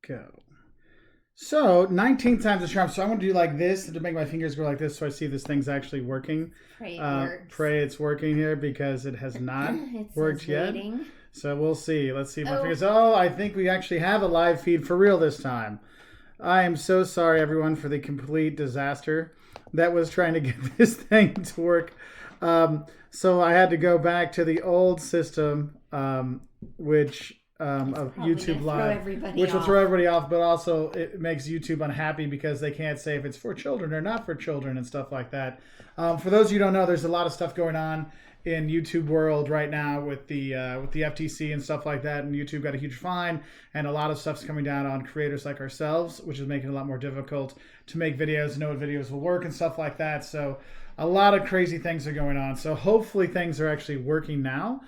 go. So 19 times the charm. So I'm going to do like this to make my fingers go like this so I see this thing's actually working. Pray it works. Pray it's working here because it has not worked yet. So we'll see. Let's see if my fingers... Oh, I think we actually have a live feed for real this time. I am so sorry, everyone, for the complete disaster that was trying to get this thing to work. So I had to go back to the old system, which... of YouTube Live, which will throw everybody off, but also it makes YouTube unhappy because they can't say if it's for children or not for children and stuff like that. For those of you who don't know, there's a lot of stuff going on in YouTube world right now with the FTC and stuff like that, and YouTube got a huge fine, and a lot of stuff's coming down on creators like ourselves, which is making it a lot more difficult to make videos, know what videos will work and stuff like that. So a lot of crazy things are going on. So hopefully things are actually working now.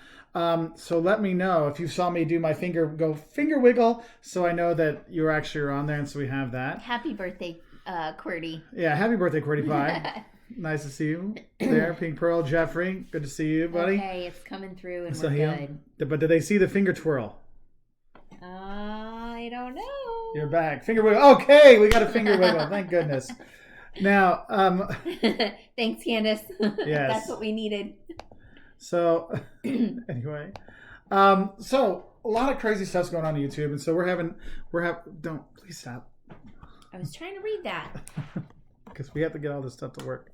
So let me know if you saw me do my finger wiggle, so I know that you actually are on there, and so we have that. Happy birthday, QWERTY. Yeah, happy birthday, QWERTY Pie. Nice to see you there, Pink Pearl. Jeffrey, good to see you, buddy. Okay, it's coming through, and we're good. But did they see the finger twirl? I don't know. You're back. Finger wiggle. Okay, we got a finger wiggle. Thank goodness. Now, thanks, Candace. Yes. That's what we needed. So, anyway, so a lot of crazy stuff's going on YouTube, and so don't please stop. I was trying to read that because we have to get all this stuff to work.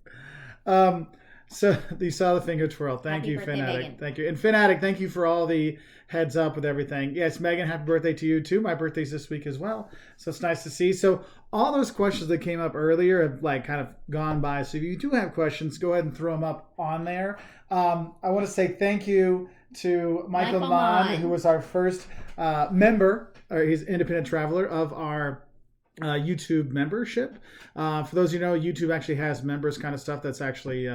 So you saw the finger twirl. Thank you, Fanatic. Thank you, and Fanatic. Thank you for all the heads up with everything. Yes, Megan, happy birthday to you too. My birthday's this week as well, so it's nice to see. So all those questions that came up earlier have like kind of gone by. So if you do have questions, go ahead and throw them up on there. I want to say thank you to Michael Mann, who was our first member, or he's an independent traveler of our YouTube membership. For those of you who know, YouTube actually has members kind of stuff that's actually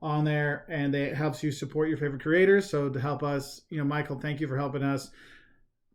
on there, and it helps you support your favorite creators. So to help us, Michael, thank you for helping us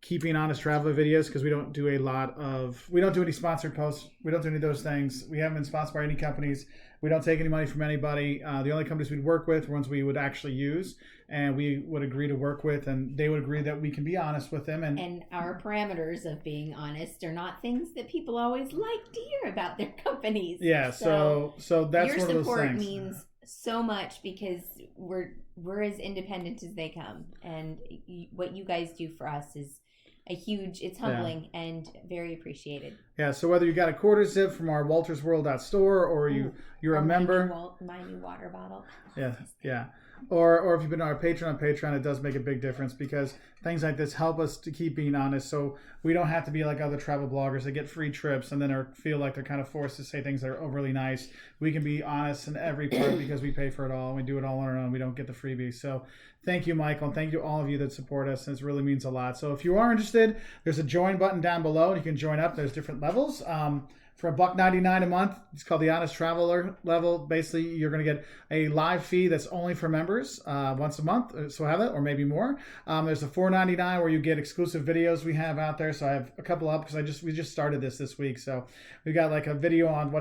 keeping honest travel videos, because we don't do any sponsored posts. We don't do any of those things. We haven't been sponsored by any companies. We don't take any money from anybody. The only companies we'd work with are ones we would actually use and we would agree to work with, and they would agree that we can be honest with them. And our parameters of being honest are not things that people always like to hear about their companies. Yeah, so that's one of those things. Your support means so much because we're as independent as they come, and what you guys do for us is it's humbling and very appreciated. Yeah, so whether you got a quarter zip from our Wolters World.store or you're a member. My new water bottle. Yeah. Or if you've been on our Patreon, it does make a big difference because things like this help us to keep being honest. So we don't have to be like other travel bloggers that get free trips and then feel like they're kind of forced to say things that are overly nice. We can be honest in every part because we pay for it all and we do it all on our own. We don't get the freebies. So thank you, Michael, and thank you to all of you that support us. This really means a lot. So if you are interested, there's a join button down below and you can join up. There's different levels. For $1.99 a month, it's called the Honest Traveler level. Basically, you're going to get a live feed that's only for members once a month. So have it, or maybe more. There's a $4.99 where you get exclusive videos we have out there. So I have a couple up because we just started this week. So we got like a video on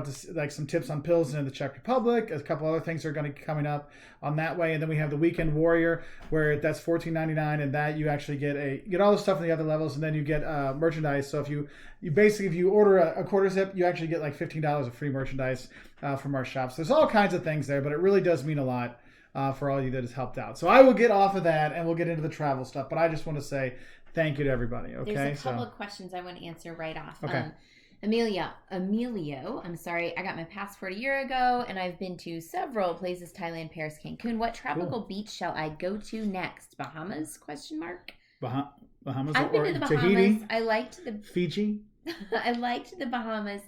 some tips on pills in the Czech Republic. A couple other things are going to be coming up on that way, and then we have the Weekend Warrior where that's $14.99, and that you actually get all the stuff in the other levels, and then you get merchandise. So if you order a quarter zip, you actually get like $15 of free merchandise from our shops. There's all kinds of things there, but it really does mean a lot for all of you that has helped out. So I will get off of that and we'll get into the travel stuff, but I just want to say thank you to everybody. Okay. There's a couple of questions I want to answer right off. Okay. Emilio, I'm sorry, I got my passport a year ago and I've been to several places: Thailand, Paris, Cancun. What tropical beach shall I go to next? Bahamas? ? Bahamas I've been to the Bahamas. Tahiti? I liked the Fiji. I liked the Bahamas.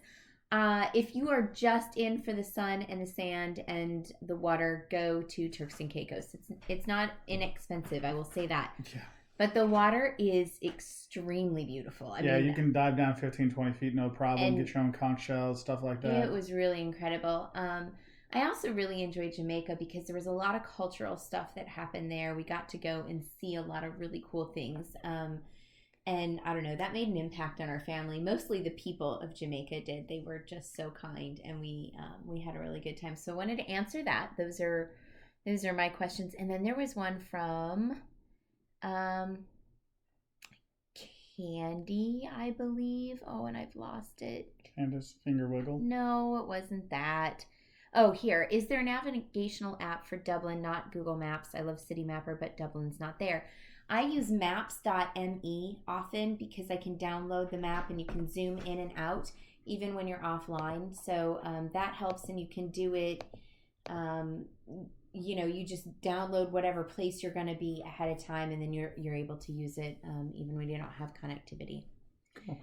If you are just in for the sun and the sand and the water, go to Turks and Caicos. It's not inexpensive, I will say that. Yeah. But the water is extremely beautiful. I mean, you can dive down 15, 20 feet, no problem. Get your own conch shells, stuff like that. It was really incredible. I also really enjoyed Jamaica because there was a lot of cultural stuff that happened there. We got to go and see a lot of really cool things. And I don't know, that made an impact on our family. Mostly the people of Jamaica did. They were just so kind, and we had a really good time. So I wanted to answer that. Those are my questions. And then there was one from Candy, I believe. Oh, and I've lost it. Candace finger wiggle. No, it wasn't that. Oh, here. Is there a navigational app for Dublin, not Google Maps? I love City Mapper, but Dublin's not there. I use maps.me often because I can download the map and you can zoom in and out even when you're offline. So that helps, and you can do it, you just download whatever place you're going to be ahead of time, and then you're able to use it even when you don't have connectivity. Cool.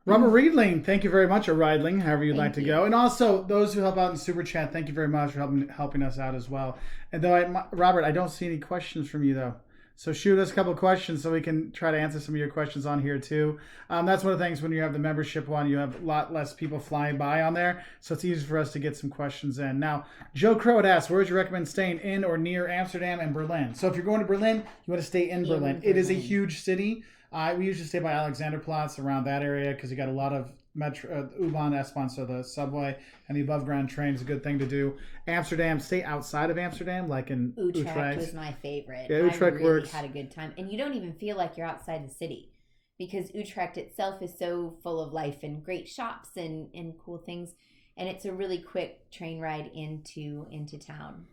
Robert Riedling, thank you very much, or Riedling, however you'd like to go. And also, those who help out in Super Chat, thank you very much for helping us out as well. And though, Robert, I don't see any questions from you, though. So shoot us a couple of questions so we can try to answer some of your questions on here, too. That's one of the things when you have the membership one, you have a lot less people flying by on there. So it's easy for us to get some questions in. Now, Joe Crow had asked, where would you recommend staying in or near Amsterdam and Berlin? So if you're going to Berlin, you want to stay in Berlin. It is a huge city. We usually stay by Alexanderplatz, around that area, because you got a lot of metro, U-Bahn, S-Bahn, so the subway and the above ground train is a good thing to do. Amsterdam, stay outside of Amsterdam, like in Utrecht. Was my favorite. Yeah, Utrecht I really works. Had a good time, and you don't even feel like you're outside the city because Utrecht itself is so full of life and great shops and cool things, and it's a really quick train ride into town.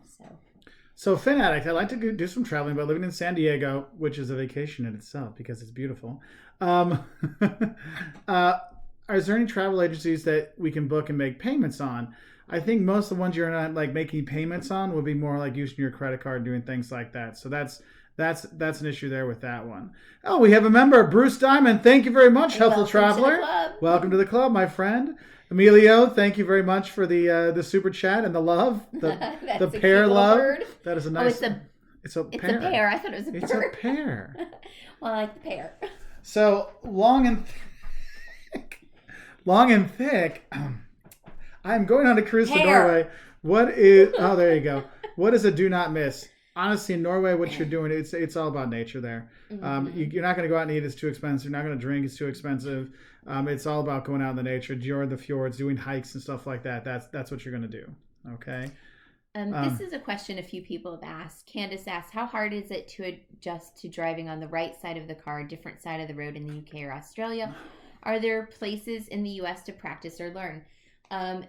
So Fin Addict, I like to do some traveling, but living in San Diego, which is a vacation in itself because it's beautiful. Is there any travel agencies that we can book and make payments on? I think most of the ones you're not like making payments on would be more like using your credit card, doing things like that. So that's an issue there with that one. Oh, we have a member, Bruce Diamond. Thank you very much, Helpful Traveler. Welcome to the club, my friend. Emilio, thank you very much for the super chat and the love, the pear love. Bird. That is a nice. Oh, it's a pear. I thought it was a bird. It's a pear. Well, I like the pear. So long and thick. I'm going on a cruise to Norway. What is? Oh, there you go. What is a do not miss? Honestly, in Norway, what you're doing, it's all about nature there. Mm-hmm. You're not going to go out and eat; it's too expensive. You're not going to drink; it's too expensive. It's all about going out in the nature, enjoying the fjords, doing hikes and stuff like that. That's what you're going to do. Okay. This is a question a few people have asked. Candace asked, how hard is it to adjust to driving on the right side of the car, different side of the road in the UK or Australia? Are there places in the US to practice or learn?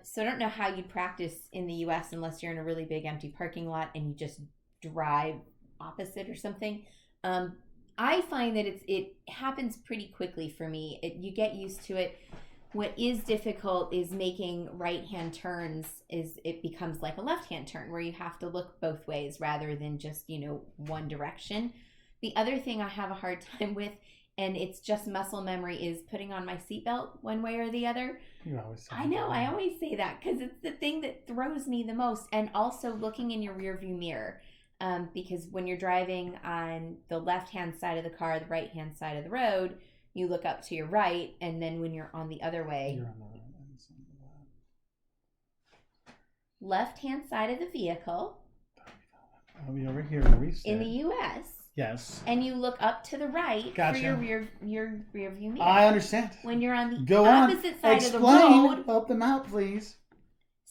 So I don't know how you'd practice in the US unless you're in a really big empty parking lot and you just drive opposite or something. I find that it happens pretty quickly for me. You get used to it. What is difficult is making right-hand turns. It becomes like a left-hand turn where you have to look both ways rather than just, one direction. The other thing I have a hard time with, and it's just muscle memory, is putting on my seatbelt one way or the other. You always say I know, I always say that because it's the thing that throws me the most. And also looking in your rearview mirror. Because when you're driving on the left-hand side of the car, the right-hand side of the road, you look up to your right, and then when you're on the other way, you're on the left-hand side of the vehicle. I'll be over here where we sit. In the U.S. Yes. And you look up to the right Gotcha. for your rearview mirror. I understand. When you're on the opposite side Explain. of the road. Help them out, please.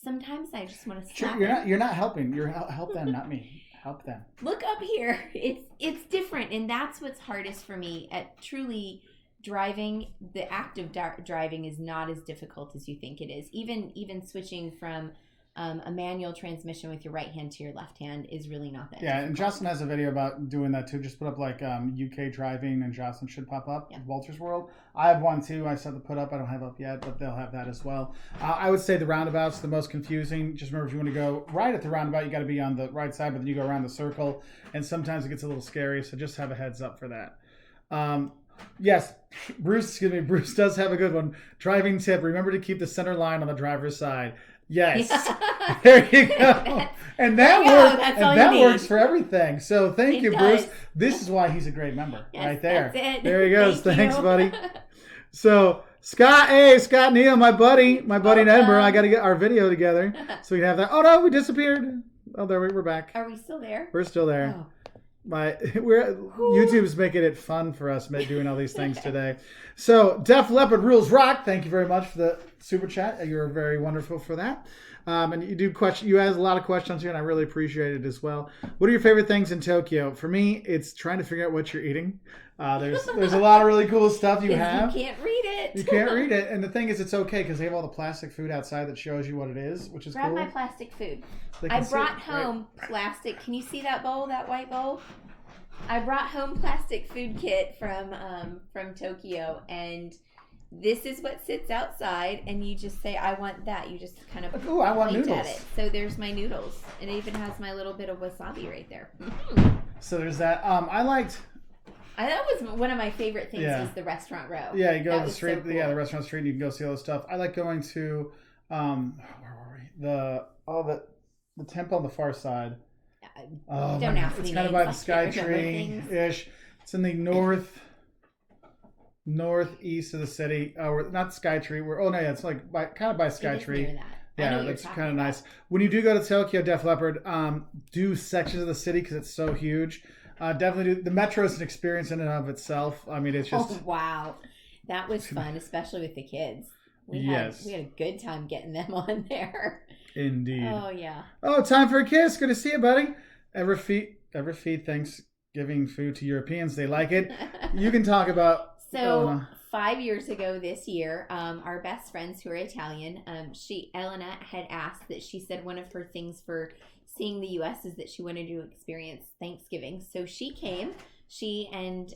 Sometimes I just want to slap You're not helping. Help them, not me. Help them. Look up here. It's different, and that's what's hardest for me. At truly driving, the act of driving is not as difficult as you think it is. Even switching from a manual transmission with your right hand to your left hand is really not that difficult. And Jocelyn has a video about doing that too. Just put up like UK driving, and Jocelyn should pop up. Yeah. Wolters World. I have one too. I said to put up. I don't have up yet, but they'll have that as well. I would say the roundabout's the most confusing. Just remember, if you want to go right at the roundabout, you got to be on the right side, but then you go around the circle, and sometimes it gets a little scary. So just have a heads up for that. Yes, Bruce does have a good one. Driving tip: remember to keep the center line on the driver's side. Yes. Yeah. There you go. And that works for everything. So thank you, Bruce. This is why he's a great member. Yes, right there. That's it. There he goes. Thanks, buddy. So Scott Neal, my buddy in Edinburgh. I got to get our video together so we can have that. Oh no, we disappeared. Oh, there we're back. Are we still there? We're still there. Oh. YouTube's making it fun for us doing all these things today. So Def Leppard Rules Rock. Thank you very much for super chat. You're very wonderful for that. And you do question. You ask a lot of questions here, and I really appreciate it as well. What are your favorite things in Tokyo? For me, it's trying to figure out what you're eating. There's a lot of really cool stuff you have. You can't read it. You can't read it, and the thing is, it's okay because they have all the plastic food outside that shows you what it is, which is Grab cool. my plastic food. I brought home plastic. Can you see that bowl? That white bowl? I brought home plastic food kit from Tokyo, and this is what sits outside, and you just say, I want that. You just kind of I want point noodles. at it. So there's my noodles. It even has my little bit of wasabi right there. So there's that. That was one of my favorite things is the restaurant row. Yeah, you go that to the street. So cool. Yeah, the restaurant street. And you can go see all this stuff. I like going to where were we? The temple on the far side. Don't ask me. It's kind of by the Sky Tree ish. It's in the northeast of the city. We're not Sky Tree. It's like kind of by Sky Tree. Yeah, that's kind of nice. When you do go to Tokyo, Def Leppard, do sections of the city because it's so huge. Definitely do. The metro is an experience in and of itself. I mean, it's just. Oh, wow. That was fun, especially with the kids. We had a good time getting them on there. Indeed. Oh, yeah. Oh, time for a kiss. Good to see you, buddy. Ever feed Thanksgiving food to Europeans? They like it. You can talk about. So 5 years ago this year, our best friends who are Italian, Elena had asked that she said one of her things for seeing the U.S. is that she wanted to experience Thanksgiving. So she came, and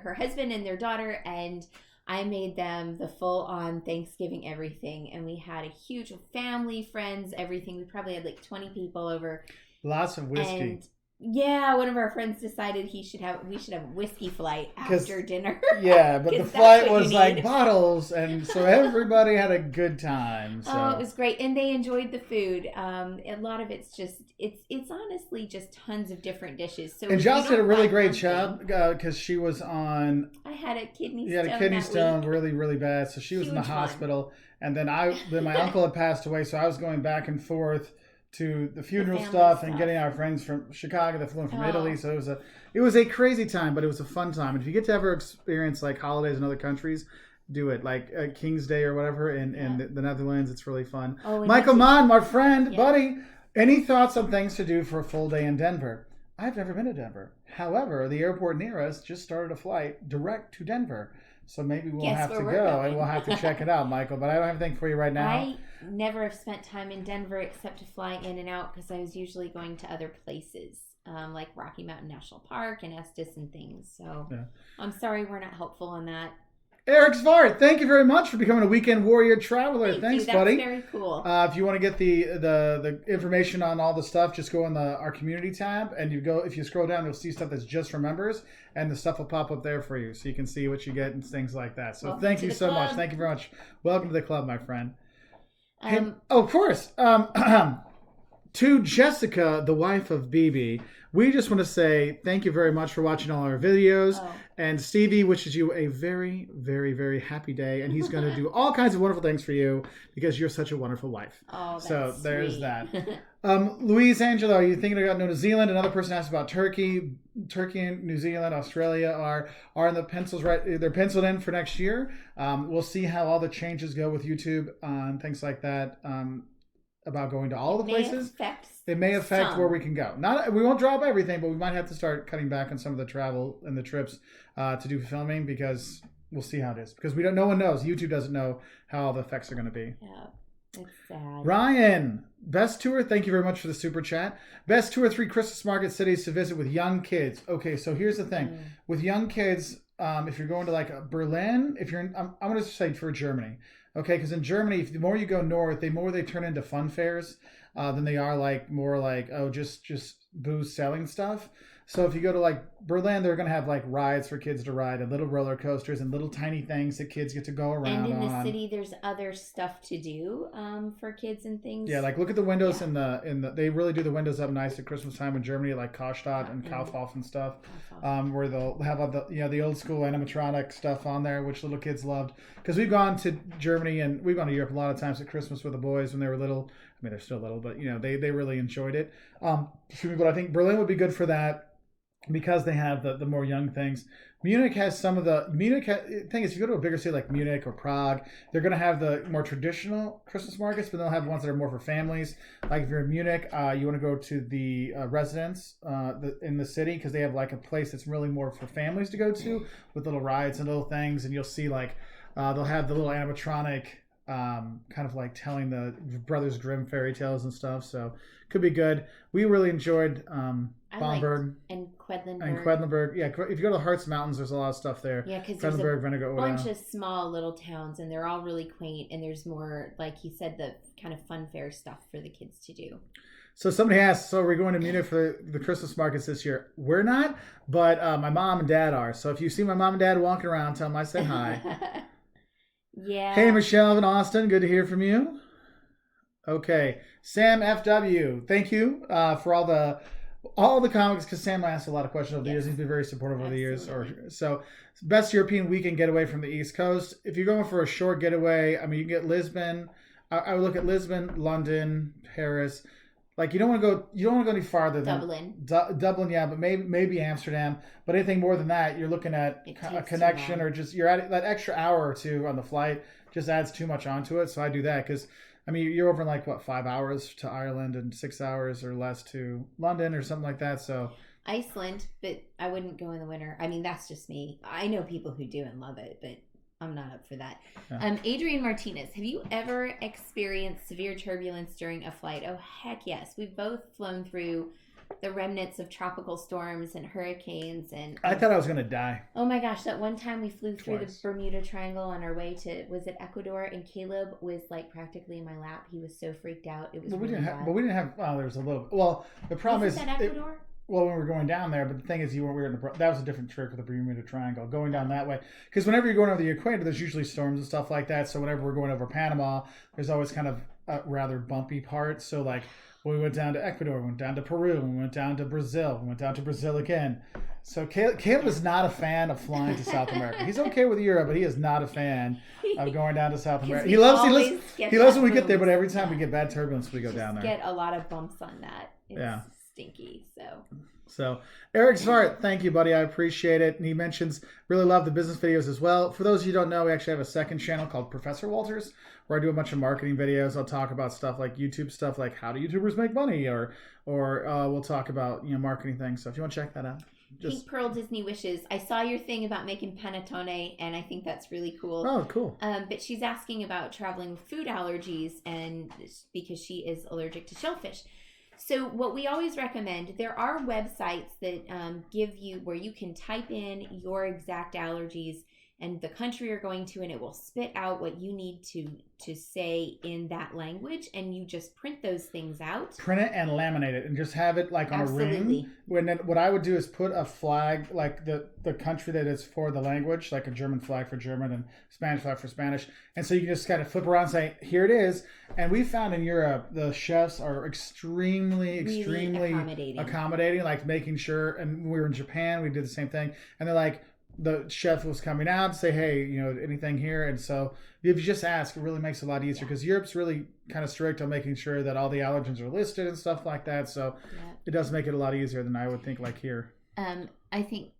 her husband and their daughter, and I made them the full-on Thanksgiving everything. And we had a huge family, friends, everything. We probably had like 20 people over. Lots of whiskey. And one of our friends decided we should have a whiskey flight after dinner. Yeah, but the flight was like bottles, and so everybody had a good time. So. Oh, it was great, and they enjoyed the food. A lot of it's honestly just tons of different dishes. So and Jocelyn did a really great job because she was on. I had a kidney stone. You had a kidney stone, really, really bad. So she was in the hospital, and then my uncle had passed away, so I was going back and forth to the funeral stuff and getting our friends from Chicago that flew in from Italy. So it was a crazy time, but it was a fun time. And if you get to ever experience like holidays in other countries, do it. Like King's Day or whatever in the Netherlands, it's really fun. Michael Mann, my friend, buddy, any thoughts on things to do for a full day in Denver? I've never been to Denver. However, the airport near us just started a flight direct to Denver. So maybe we'll have to go and we'll have to check it out, Michael. But I don't have anything for you right now. I never have spent time in Denver except to fly in and out because I was usually going to other places like Rocky Mountain National Park and Estes and things. So I'm sorry we're not helpful on that. Eric Svart, thank you very much for becoming a weekend warrior traveler. Thanks, That's buddy. Very cool. If you want to get the information on all the stuff, just go on our community tab, and if you scroll down, you'll see stuff that's just for members, and the stuff will pop up there for you, so you can see what you get and things like that. So thank you so much. Thank you very much. Welcome to the club, my friend. Of course. To Jessica, the wife of BB, we just want to say thank you very much for watching all our videos. And Stevie wishes you a very, very, very happy day. And he's going to do all kinds of wonderful things for you because you're such a wonderful wife. Oh, that's so there's sweet. that. Louise Angelo, are you thinking about New Zealand? Another person asked about Turkey. Turkey and New Zealand, Australia are in the pencils right. They're penciled in for next year. We'll see how all the changes go with YouTube and things like that. About going to all the places. It may affect where we can go. We won't drop everything, but we might have to start cutting back on some of the travel and the trips to do filming because we'll see how it is. Because no one knows. YouTube doesn't know how all the effects are going to be. Yeah, it's sad. Ryan, best tour. Thank you very much for the super chat. Best 2 or 3 Christmas market cities to visit with young kids. Okay, so here's the thing. With young kids, if you're going to like Berlin, I'm going to say for Germany. Okay, because in Germany, the more you go north, the more they turn into fun fairs than they are just booze selling stuff. So if you go to like Berlin, they're going to have like rides for kids to ride and little roller coasters and little tiny things that kids get to go around on. And in the city, there's other stuff to do for kids and things. Yeah, like look at the windows in the they really do the windows up nice at Christmas time in Germany, like Karstadt and Kaufhof and stuff, where they'll have all the old school animatronic stuff on there, which little kids loved. Because we've gone to Germany and we've gone to Europe a lot of times at Christmas with the boys when they were little. I mean, they're still little, but they really enjoyed it. But I think Berlin would be good for that. because they have the more young things. Munich has some of the thing is, if you go to a bigger city like Munich or Prague, they're going to have the more traditional Christmas markets, but they'll have ones that are more for families. Like if you're in Munich, you want to go to the residence in the city, because they have like a place that's really more for families to go to with little rides and little things, and you'll see like they'll have the little animatronic kind of like telling the Brothers Grimm fairy tales and stuff. So could be good. We really enjoyed Bamberg and Quedlinburg. And Quedlinburg, yeah. If you go to the Harz Mountains, there's a lot of stuff there. Yeah, because there's a bunch of small little towns, and they're all really quaint. And there's more, like he said, the kind of fun fair stuff for the kids to do. So somebody asked, so we're going to Munich for the Christmas markets this year? We're not, but my mom and dad are. So if you see my mom and dad walking around, tell them I said hi. Yeah. Hey, Michelle in Austin, good to hear from you. Okay, Sam FW, thank you for all the comics, because Sam asked a lot of questions over the years. He's been very supportive over the years. So best European weekend getaway from the East Coast. If you're going for a short getaway, I mean, you can get Lisbon. I would look at Lisbon, London, Paris. Like you don't want to go any farther than Dublin, yeah, but maybe Amsterdam. But anything more than that, you're looking at a connection, or just you're at that extra hour or two on the flight just adds too much onto it. So I do that because, I mean, you're over in like 5 hours to Ireland and 6 hours or less to London or something like that. So Iceland, but I wouldn't go in the winter. I mean, that's just me. I know people who do and love it, but I'm not up for that. Yeah. Adrian Martinez, have you ever experienced severe turbulence during a flight? Oh, heck yes. We've both flown through the remnants of tropical storms and hurricanes. And I thought I was going to die. Oh my gosh, that one time we flew through the Bermuda Triangle on our way to, was it Ecuador? And Caleb was like practically in my lap. He was so freaked out. It was really bad. But we didn't have, there was a little, well, the problem is. Was that Ecuador? Well, when we were going down there, but the thing is, we were in that was a different trip with the Bermuda Triangle, going down that way. Because whenever you're going over the equator, there's usually storms and stuff like that. So whenever we're going over Panama, there's always kind of a rather bumpy part. So like when we went down to Ecuador, we went down to Peru, we went down to Brazil, we went down to Brazil again. So Caleb is not a fan of flying to South America. He's okay with Europe, but he is not a fan of going down to South America. He loves when we get there, but every time we get bad turbulence, we go down there. Get a lot of bumps on that. It's stinky. So Eric Svart, thank you, buddy. I appreciate it. And he mentions really love the business videos as well. For those of you who don't know, we actually have a second channel called Professor Wolters, where I do a bunch of marketing videos. I'll talk about stuff like YouTube stuff, like how do YouTubers make money, or we'll talk about marketing things. So if you want to check that out. Pink Pearl Disney Wishes. I saw your thing about making panettone, and I think that's really cool. Oh, cool. But she's asking about traveling with food allergies, and because she is allergic to shellfish. So what we always recommend, there are websites that give you where you can type in your exact allergies and the country you're going to, and it will spit out what you need to say in that language, and you just print those things out. Print it and laminate it, and just have it like on a ring. What I would do is put a flag, like the country that is for the language, like a German flag for German and Spanish flag for Spanish, and so you can just kind of flip around and say, here it is. And we found in Europe, the chefs are extremely accommodating, like making sure, and when we were in Japan, we did the same thing, and they're like, the chef was coming out and say, hey, anything here? And so if you just ask, it really makes it a lot easier, because Europe's really kind of strict on making sure that all the allergens are listed and stuff like that. So it does make it a lot easier than I would think, like here. I think.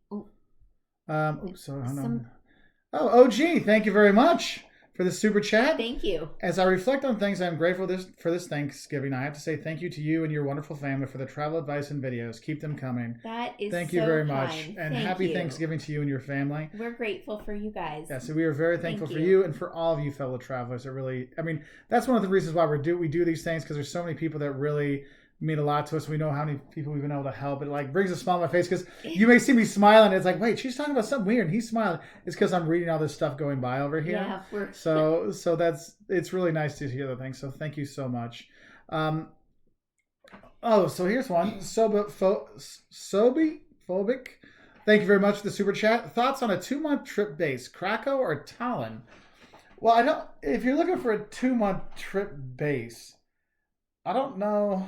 OG, thank you very much for the super chat. Thank you. As I reflect on things I'm grateful for this Thanksgiving, I have to say thank you to you and your wonderful family for the travel advice and videos. Keep them coming. That is Thank you very much. And happy Thanksgiving to you and your family. We're grateful for you guys. Yeah, so we are very thankful for you and for all of you fellow travelers. It really, that's one of the reasons why we do these things, because there's so many people that really mean a lot to us. We know how many people we've been able to help. It like brings a smile on my face, because you may see me smiling. It's like, wait, she's talking about something weird and he's smiling. It's because I'm reading all this stuff going by over here. Yeah, so it's really nice to hear the things. So thank you so much. So here's one. Phobic. Thank you very much for the super chat. Thoughts on a 2-month trip base, Krakow or Tallinn? Well, if you're looking for a 2-month trip base, I don't know.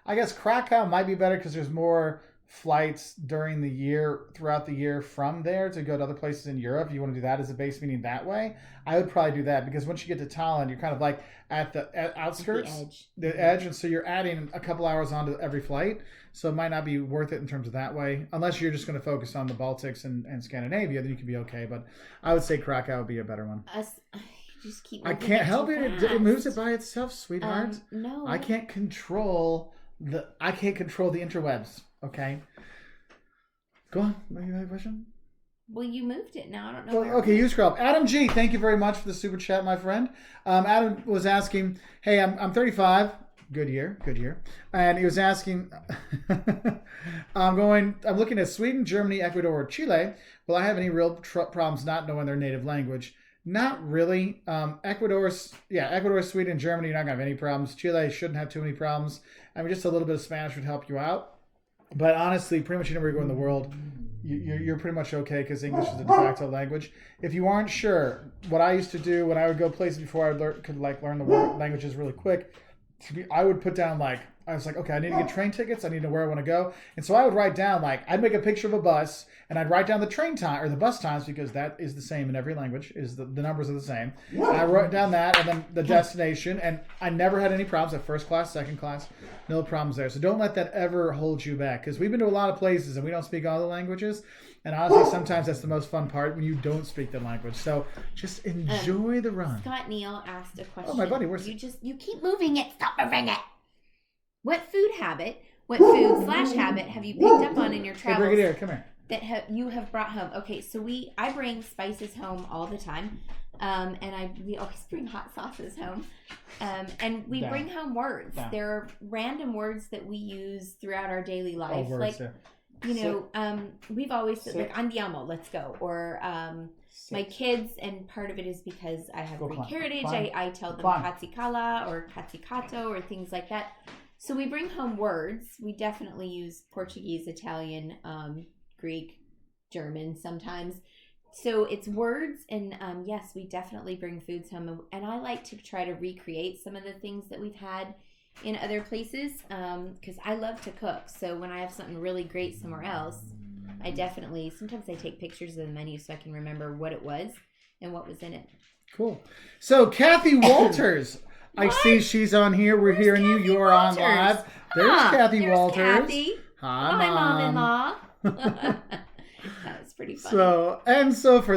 I guess Krakow might be better because there's more flights during the year, throughout the year from there to go to other places in Europe, you want to do that as a base meeting that way, I would probably do that, because once you get to Tallinn, you're kind of like at the outskirts, the edge, and so you're adding a couple hours onto every flight, so it might not be worth it in terms of that way, unless you're just going to focus on the Baltics and Scandinavia, then you could be okay, but I would say Krakow would be a better one. Just keep I can't help it. It moves it by itself, sweetheart. No. I can't control the interwebs. Okay. Go on. You have a question? Well, you moved it now. I don't know. Okay, you scroll up. Adam G, thank you very much for the super chat, my friend. Adam was asking, hey, I'm 35. Good year. And he was asking, I'm looking at Sweden, Germany, Ecuador, or Chile. Will I have any real problems not knowing their native language? Not really. Ecuador, Sweden, Germany, you're not going to have any problems. Chile shouldn't have too many problems. I mean, just a little bit of Spanish would help you out. But honestly, pretty much anywhere you go in the world, you're pretty much okay, because English is the de facto language. If you aren't sure, what I used to do when I would go places before I could learn the languages really quick, I would put down I was like, okay, I need to get train tickets. I need to know where I want to go. And so I would write down, I'd make a picture of a bus, and I'd write down the train time or the bus times, because that is the same in every language. The numbers are the same. And I wrote down that, and then the destination, and I never had any problems at first class, second class, no problems there. So don't let that ever hold you back, because we've been to a lot of places and we don't speak all the languages. And honestly, sometimes that's the most fun part, when you don't speak the language. So just enjoy the run. Scott Neal asked a question. Oh, my buddy, where's you keep moving it. Stop moving it. What food habit have you picked up on in your travels? Hey, Brigadier, come here. That you have brought home? Okay, so I bring spices home all the time, and we always bring hot sauces home, and we bring home words. Yeah. There are random words that we use throughout our daily life, we've always said andiamo, let's go, or my kids, and part of it is because I have Greek heritage. I tell them katsikala or katsikato or things like that. So we bring home words. We definitely use Portuguese, Italian, Greek, German sometimes. So it's words, and yes, we definitely bring foods home. And I like to try to recreate some of the things that we've had in other places, because I love to cook. So when I have something really great somewhere else, sometimes I take pictures of the menu so I can remember what it was and what was in it. Cool. So Kathy Wolters, I see she's on here. We're hearing you. You're on live. There's Kathy Wolters. Kathy. Hi, Mom-in-law. That was pretty funny.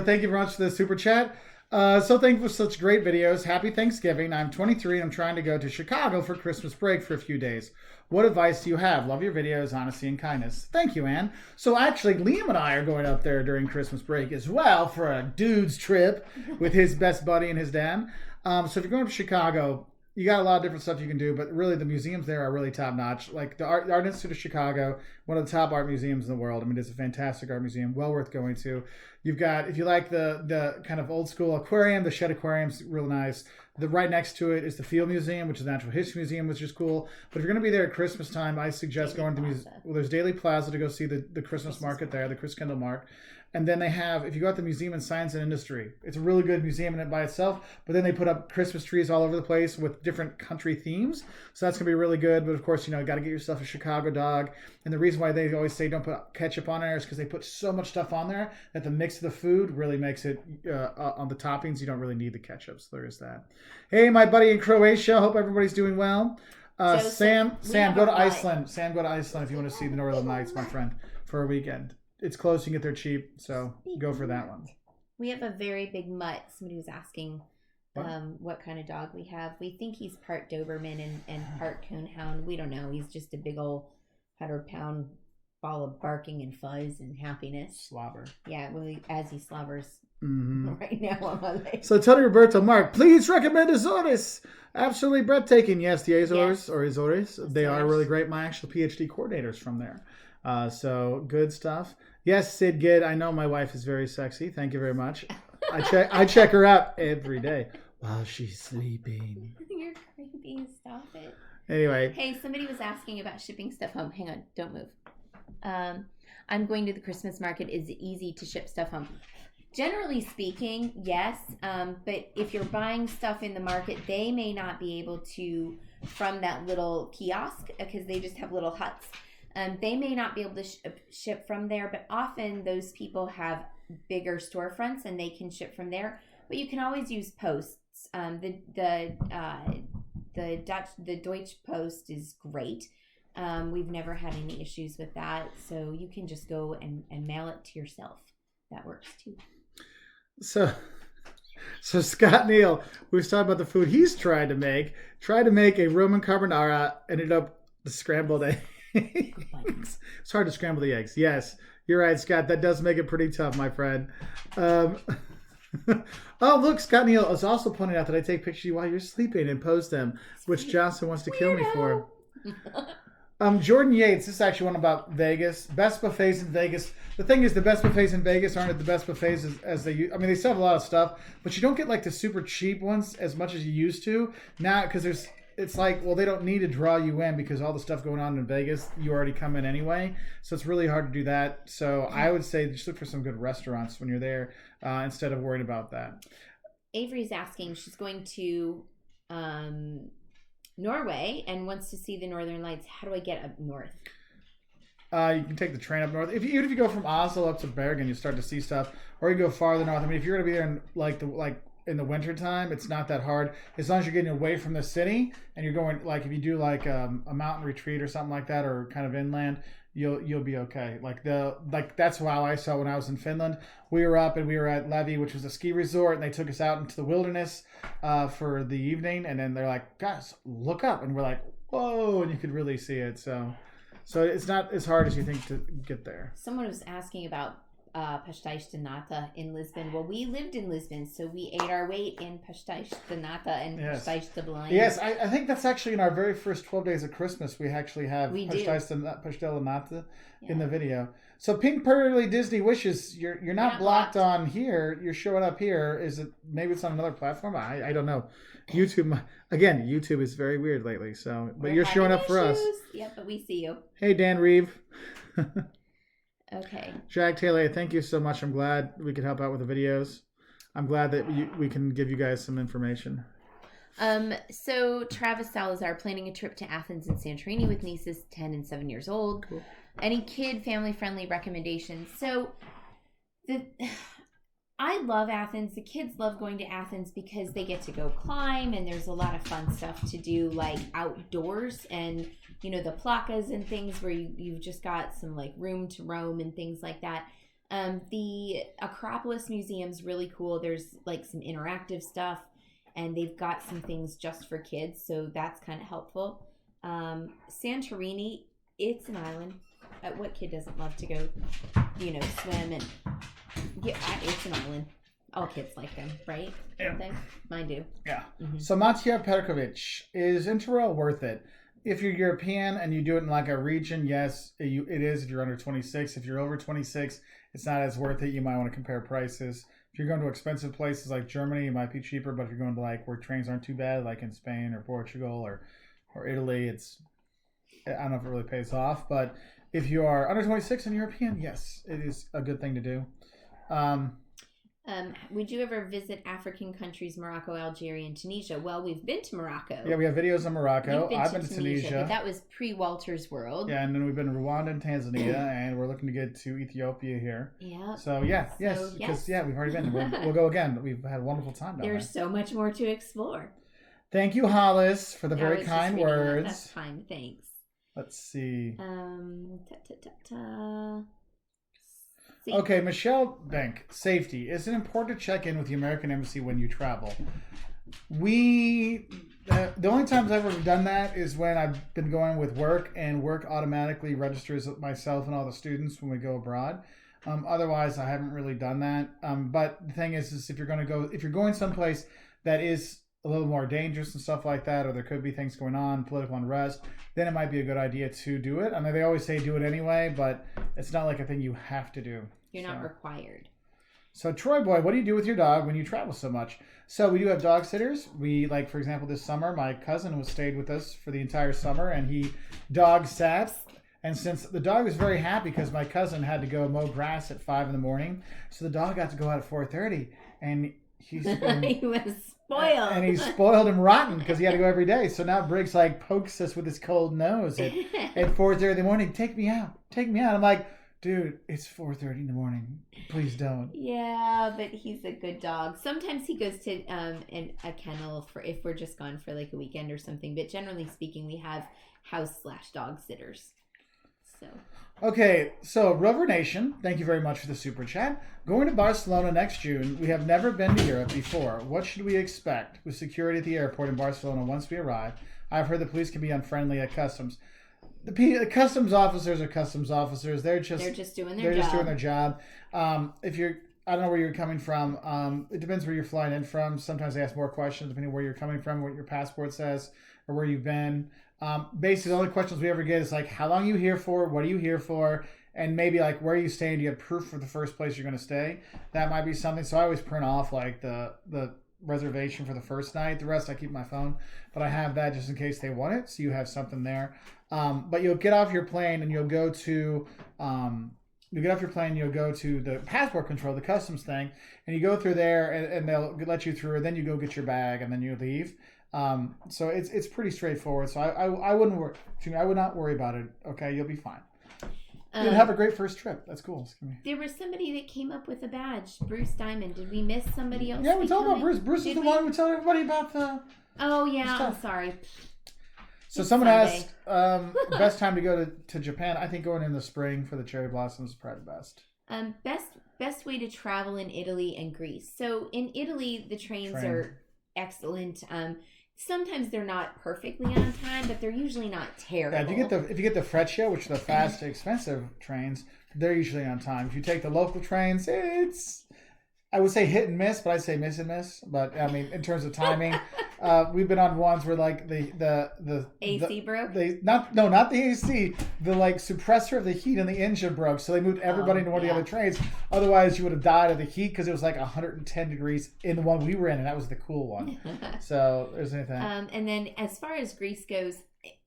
Thank you very much for the super chat. So thankful for such great videos. Happy Thanksgiving. I'm 23 and I'm trying to go to Chicago for Christmas break for a few days. What advice do you have? Love your videos, honesty and kindness. Thank you, Ann. So actually, Liam and I are going up there during Christmas break as well for a dude's trip with his best buddy and his dad. So if you're going to Chicago, you got a lot of different stuff you can do, but really the museums there are really top notch. Like the Art Institute of Chicago, one of the top art museums in the world. I mean, it's a fantastic art museum, well worth going to. You've got, if you like the kind of old school aquarium, the Shed Aquarium's real nice. Right next to it is the Field Museum, which is the Natural History Museum, which is cool. But if you're going to be there at Christmas time, I suggest going to the museum. Well, there's Daily Plaza to go see the Christmas market there, the Chris Kendall Mark. And then they have, if you go out to the Museum of Science and Industry, it's a really good museum in it by itself, but then they put up Christmas trees all over the place with different country themes. So that's going to be really good. But of course, you got to get yourself a Chicago dog. And the reason why they always say don't put ketchup on there is because they put so much stuff on there that the mix of the food really makes it, on the toppings, you don't really need the ketchup. So there is that. Hey, my buddy in Croatia. Hope everybody's doing well. Sam, go to Iceland. Sam, go to Iceland if you want to see the Northern Lights, my friend, for a weekend. It's close, you can get there cheap, so go for that one. We have a very big mutt. Somebody was asking what kind of dog we have. We think he's part Doberman and part Coonhound. We don't know. He's just a big old 100-pound ball of barking and fuzz and happiness. Slobber. Yeah, as he slobbers right now on my leg. So Tony Roberto, Mark, please recommend Azores. Absolutely breathtaking. Yes, the Azores or Azores. They are really great. My actual PhD coordinator's from there. So good stuff. Yes, Sid Gid. I know my wife is very sexy. Thank you very much. I check her out every day while she's sleeping. You're creepy. Stop it. Anyway. Hey, somebody was asking about shipping stuff home. Hang on. Don't move. I'm going to the Christmas market. Is it easy to ship stuff home? Generally speaking, yes. But if you're buying stuff in the market, they may not be able to from that little kiosk because they just have little huts. They may not be able to ship from there, but often those people have bigger storefronts and they can ship from there. But you can always use posts. The Deutsche Post is great. We've never had any issues with that, so you can just go and mail it to yourself. That works too. So Scott Neal, we was talking about the food he's tried to make a Roman carbonara, ended up the scrambled eggs. It's hard to scramble the eggs. Yes, you're right, Scott. That does make it pretty tough, my friend. Oh, look, Scott Neal is also pointing out that I take pictures of you while you're sleeping and post them, which Jocelyn wants to kill me for. Jordan Yates, this is actually one about Vegas. Best buffets in Vegas. The thing is, the best buffets in Vegas aren't the best buffets as they used. I mean, they still have a lot of stuff, but you don't get like the super cheap ones as much as you used to now, because it's like, well, they don't need to draw you in because all the stuff going on in Vegas, you already come in anyway. So it's really hard to do that. So I would say just look for some good restaurants when you're there instead of worrying about that. Avery's asking, she's going to Norway and wants to see the Northern Lights. How do I get up north? You can take the train up north. Even if you go from Oslo up to Bergen, you start to see stuff. Or you go farther north. I mean, if you're going to be there in the winter time, it's not that hard as long as you're getting away from the city and you're going, like, if you do like a mountain retreat or something like that, or kind of inland, you'll be okay. That's how I saw when I was in Finland. We were up and we were at Levi, which was a ski resort, and they took us out into the wilderness for the evening, and then they're like, guys, look up, and we're like, whoa, and you could really see it. So it's not as hard as you think to get there. Someone was asking about pastéis de nata in Lisbon. Well, we lived in Lisbon, so we ate our weight in pastéis de nata and pastéis de Belém. Yes, I think that's actually in our very first 12 days of Christmas. We actually have pastel de nata in the video. So Pink Pearly Disney Wishes, you're not blocked on here. You're showing up here. Is it? Maybe it's on another platform. I don't know. YouTube is very weird lately. But you're showing up for us. Yep, but we see you. Hey, Dan Reeve. Okay. Jack Taylor, thank you so much. I'm glad we could help out with the videos. I'm glad that we can give you guys some information. So Travis Salazar planning a trip to Athens and Santorini with nieces 10 and 7 years old. Cool. Any kid family friendly recommendations? So I love Athens. The kids love going to Athens because they get to go climb and there's a lot of fun stuff to do, like outdoors, and the placas and things where you've just got some like room to roam and things like that. The Acropolis Museum's really cool. There's like some interactive stuff, and they've got some things just for kids, so that's kind of helpful. Santorini, it's an island. What kid doesn't love to go, swim and it's an island. All kids like them, right? Yeah. Don't they? Mine do. Yeah. Mm-hmm. So Matija Perkovic, is Interrail worth it? If you're European and you do it in like a region, yes, it is. If you're under 26, if you're over 26, it's not as worth it. You might want to compare prices. If you're going to expensive places like Germany, it might be cheaper. But if you're going to like where trains aren't too bad, like in Spain or Portugal or Italy, I don't know if it really pays off. But if you are under 26 and European, yes, it is a good thing to do. Would you ever visit African countries, Morocco, Algeria, and Tunisia? Well, we've been to Morocco. Yeah, we have videos of Morocco. I've been to Tunisia. But that was pre-Walters World. Yeah, and then we've been to Rwanda and Tanzania, and we're looking to get to Ethiopia here. Yeah. So, yes, because we've already been. We'll go again. We've had a wonderful time down there. There's so much more to explore. Thank you, Hollis, for the very kind words. That's fine, thanks. Let's see. See. Okay, Michelle Bank, safety. Is it important to check in with the American Embassy when you travel? The only times I've ever done that is when I've been going with work, and work automatically registers myself and all the students when we go abroad. Otherwise, I haven't really done that. But the thing is if you're going someplace that is a little more dangerous and stuff like that, or there could be things going on, political unrest, then it might be a good idea to do it. I mean, they always say do it anyway, but it's not like a thing you have to do. You're not required. So Troy Boy, what do you do with your dog when you travel so much? So we do have dog sitters. We, like, for example, this summer, my cousin stayed with us for the entire summer, and he dog sat. And since the dog was very happy because my cousin had to go mow grass at 5 a.m, so the dog got to go out at 4:30, and he's been, he was spoiled. And he's spoiled and rotten because he had to go every day. So now Briggs like pokes us with his cold nose at 4:30 in the morning. Take me out. I'm like, dude, it's 4:30 in the morning. Please don't. Yeah, but he's a good dog. Sometimes he goes to a kennel for if we're just gone for like a weekend or something. But generally speaking, we have house/dog sitters. So. Okay, so Rover Nation, thank you very much for the super chat. Going to Barcelona next June. We have never been to Europe before. What should we expect with security at the airport in Barcelona once we arrive? I've heard the police can be unfriendly at customs. The customs officers are customs officers. They're just doing their job. If you're, I don't know where you're coming from. It depends where you're flying in from. Sometimes they ask more questions depending on where you're coming from, what your passport says, or where you've been. Basically, the only questions we ever get is like, how long are you here for? What are you here for? And maybe like, where are you staying? Do you have proof for the first place you're going to stay? That might be something. So I always print off like the reservation for the first night. The rest I keep my phone, but I have that just in case they want it. So you have something there. But you'll get off your plane and you'll go to you'll go to the passport control, the customs thing, and you go through there and they'll let you through. And then you go get your bag and then you leave. So it's pretty straightforward. So I wouldn't worry. I would not worry about it. Okay, you'll be fine. You'll have a great first trip. That's cool. There was somebody that came up with a badge, Bruce Diamond. Did we miss somebody else? Yeah, we talked about Bruce. Bruce is the one who told everybody about the. Oh yeah, I'm sorry. So someone asked, best time to go to Japan. I think going in the spring for the cherry blossoms is probably the best. Best way to travel in Italy and Greece. So in Italy, the trains are excellent. Sometimes they're not perfectly on time, but they're usually not terrible. Yeah, if you get the Freccia, which are the fast, expensive trains, they're usually on time. If you take the local trains, it's, I would say hit and miss, but I'd say miss and miss. But I mean, in terms of timing, we've been on ones where like the AC broke. Not the AC, the like suppressor of the heat in the engine broke, so they moved everybody into one of the other trains. Otherwise, you would have died of the heat because it was like 110 degrees in the one we were in, and that was the cool one. So there's anything. And then as far as Greece goes,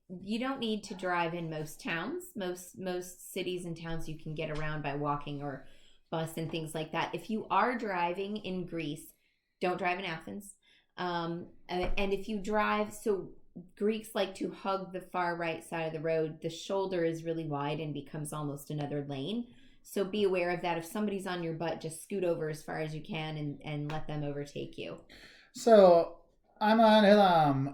you don't need to drive in most towns. Most cities and towns you can get around by walking or bus and things like that. If you are driving in Greece, don't drive in Athens. And if you drive, so Greeks like to hug the far right side of the road. The shoulder is really wide and becomes almost another lane. So be aware of that. If somebody's on your butt, just scoot over as far as you can and let them overtake you. So I'm on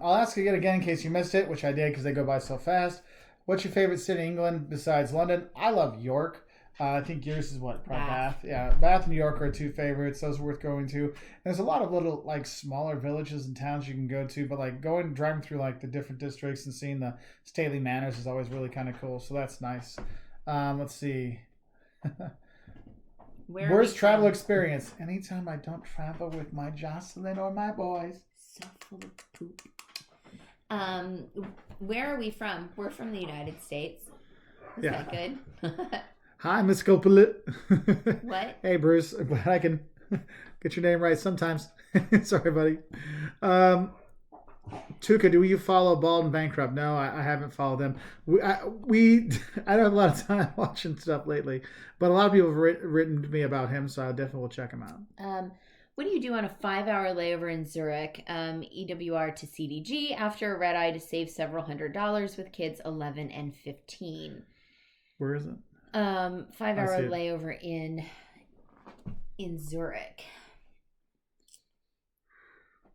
I'll ask again in case you missed it, which I did because they go by so fast. What's your favorite city in England besides London? I love York. I think yours is what? Probably Bath. Yeah, Bath and New York are two favorites. Those are worth going to. And there's a lot of little like smaller villages and towns you can go to, but like driving through like the different districts and seeing the stately manors is always really kind of cool. So that's nice. Let's see. Worst travel experience? Anytime I don't travel with my Jocelyn or my boys. So full of poop. Where are we from? We're from the United States. Is that good? Hi, Miss Copelet. What? Hey, Bruce. I can get your name right sometimes. Sorry, buddy. Tuca, do you follow Bald and Bankrupt? No, I haven't followed them. I don't have a lot of time watching stuff lately, but a lot of people have written to me about him, so I definitely will check him out. What do you do on a 5-hour layover in Zurich, EWR to CDG after a red eye to save several $100s with kids 11 and 15? Where is it? 5-hour layover in Zurich.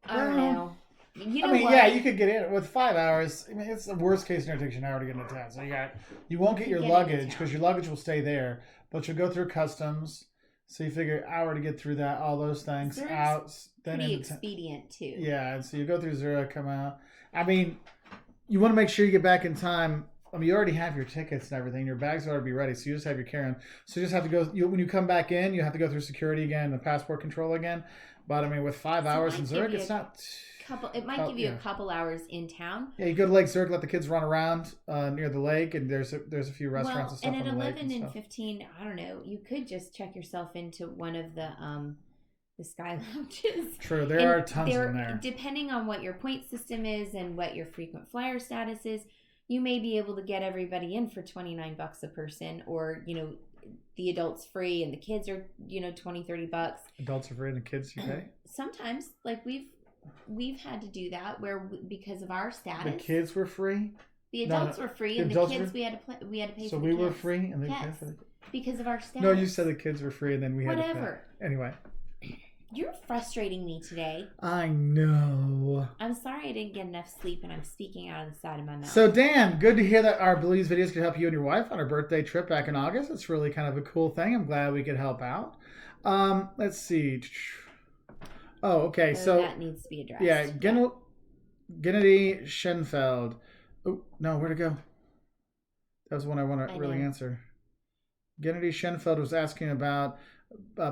I don't know. Yeah, you could get in with 5 hours. I mean, it's the worst case scenario. It takes you an hour to get into town. So you won't get your luggage because your luggage will stay there, but you'll go through customs. So you figure an hour to get through that, all those things. Zurich's out. Then pretty expedient too. Yeah, and so you go through Zurich, come out. I mean, you want to make sure you get back in time. I mean, you already have your tickets and everything. Your bags ought to be ready, so you just have your carry-on. So you just have to go. When you come back in, you have to go through security again, the passport control again. But I mean, with 5 hours in Zurich, it's not. It might give you a couple hours in town. Yeah, you go to Lake Zurich, let the kids run around near the lake, and there's a few restaurants and stuff on the lake. And at 11 and 15, I don't know. You could just check yourself into one of the sky lounges. True, there are tons of them there. Depending on what your point system is and what your frequent flyer status is, you may be able to get everybody in for $29 a person, or the adults free and the kids are $20-$30. Adults are free and the kids you pay. Sometimes, like we've we've had to do that where because of our status, The kids were free. the adults were free, and the kids we had to pay. So for we the were kids. free, and they Yes, paid for the. because of our status. No, you said the kids were free, and then we had Whatever. to pay. Anyway. You're frustrating me today. I know. I'm sorry I didn't get enough sleep, and I'm speaking out of the side of my mouth. So, Dan, good to hear that our Belize videos could help you and your wife on her birthday trip back in August. It's really kind of a cool thing. I'm glad we could help out. Let's see. Oh, okay. So that needs to be addressed. Yeah, Gennady Schenfeld. Oh, no, where'd it go? That was the one I want to really answer. Gennady Schenfeld was asking about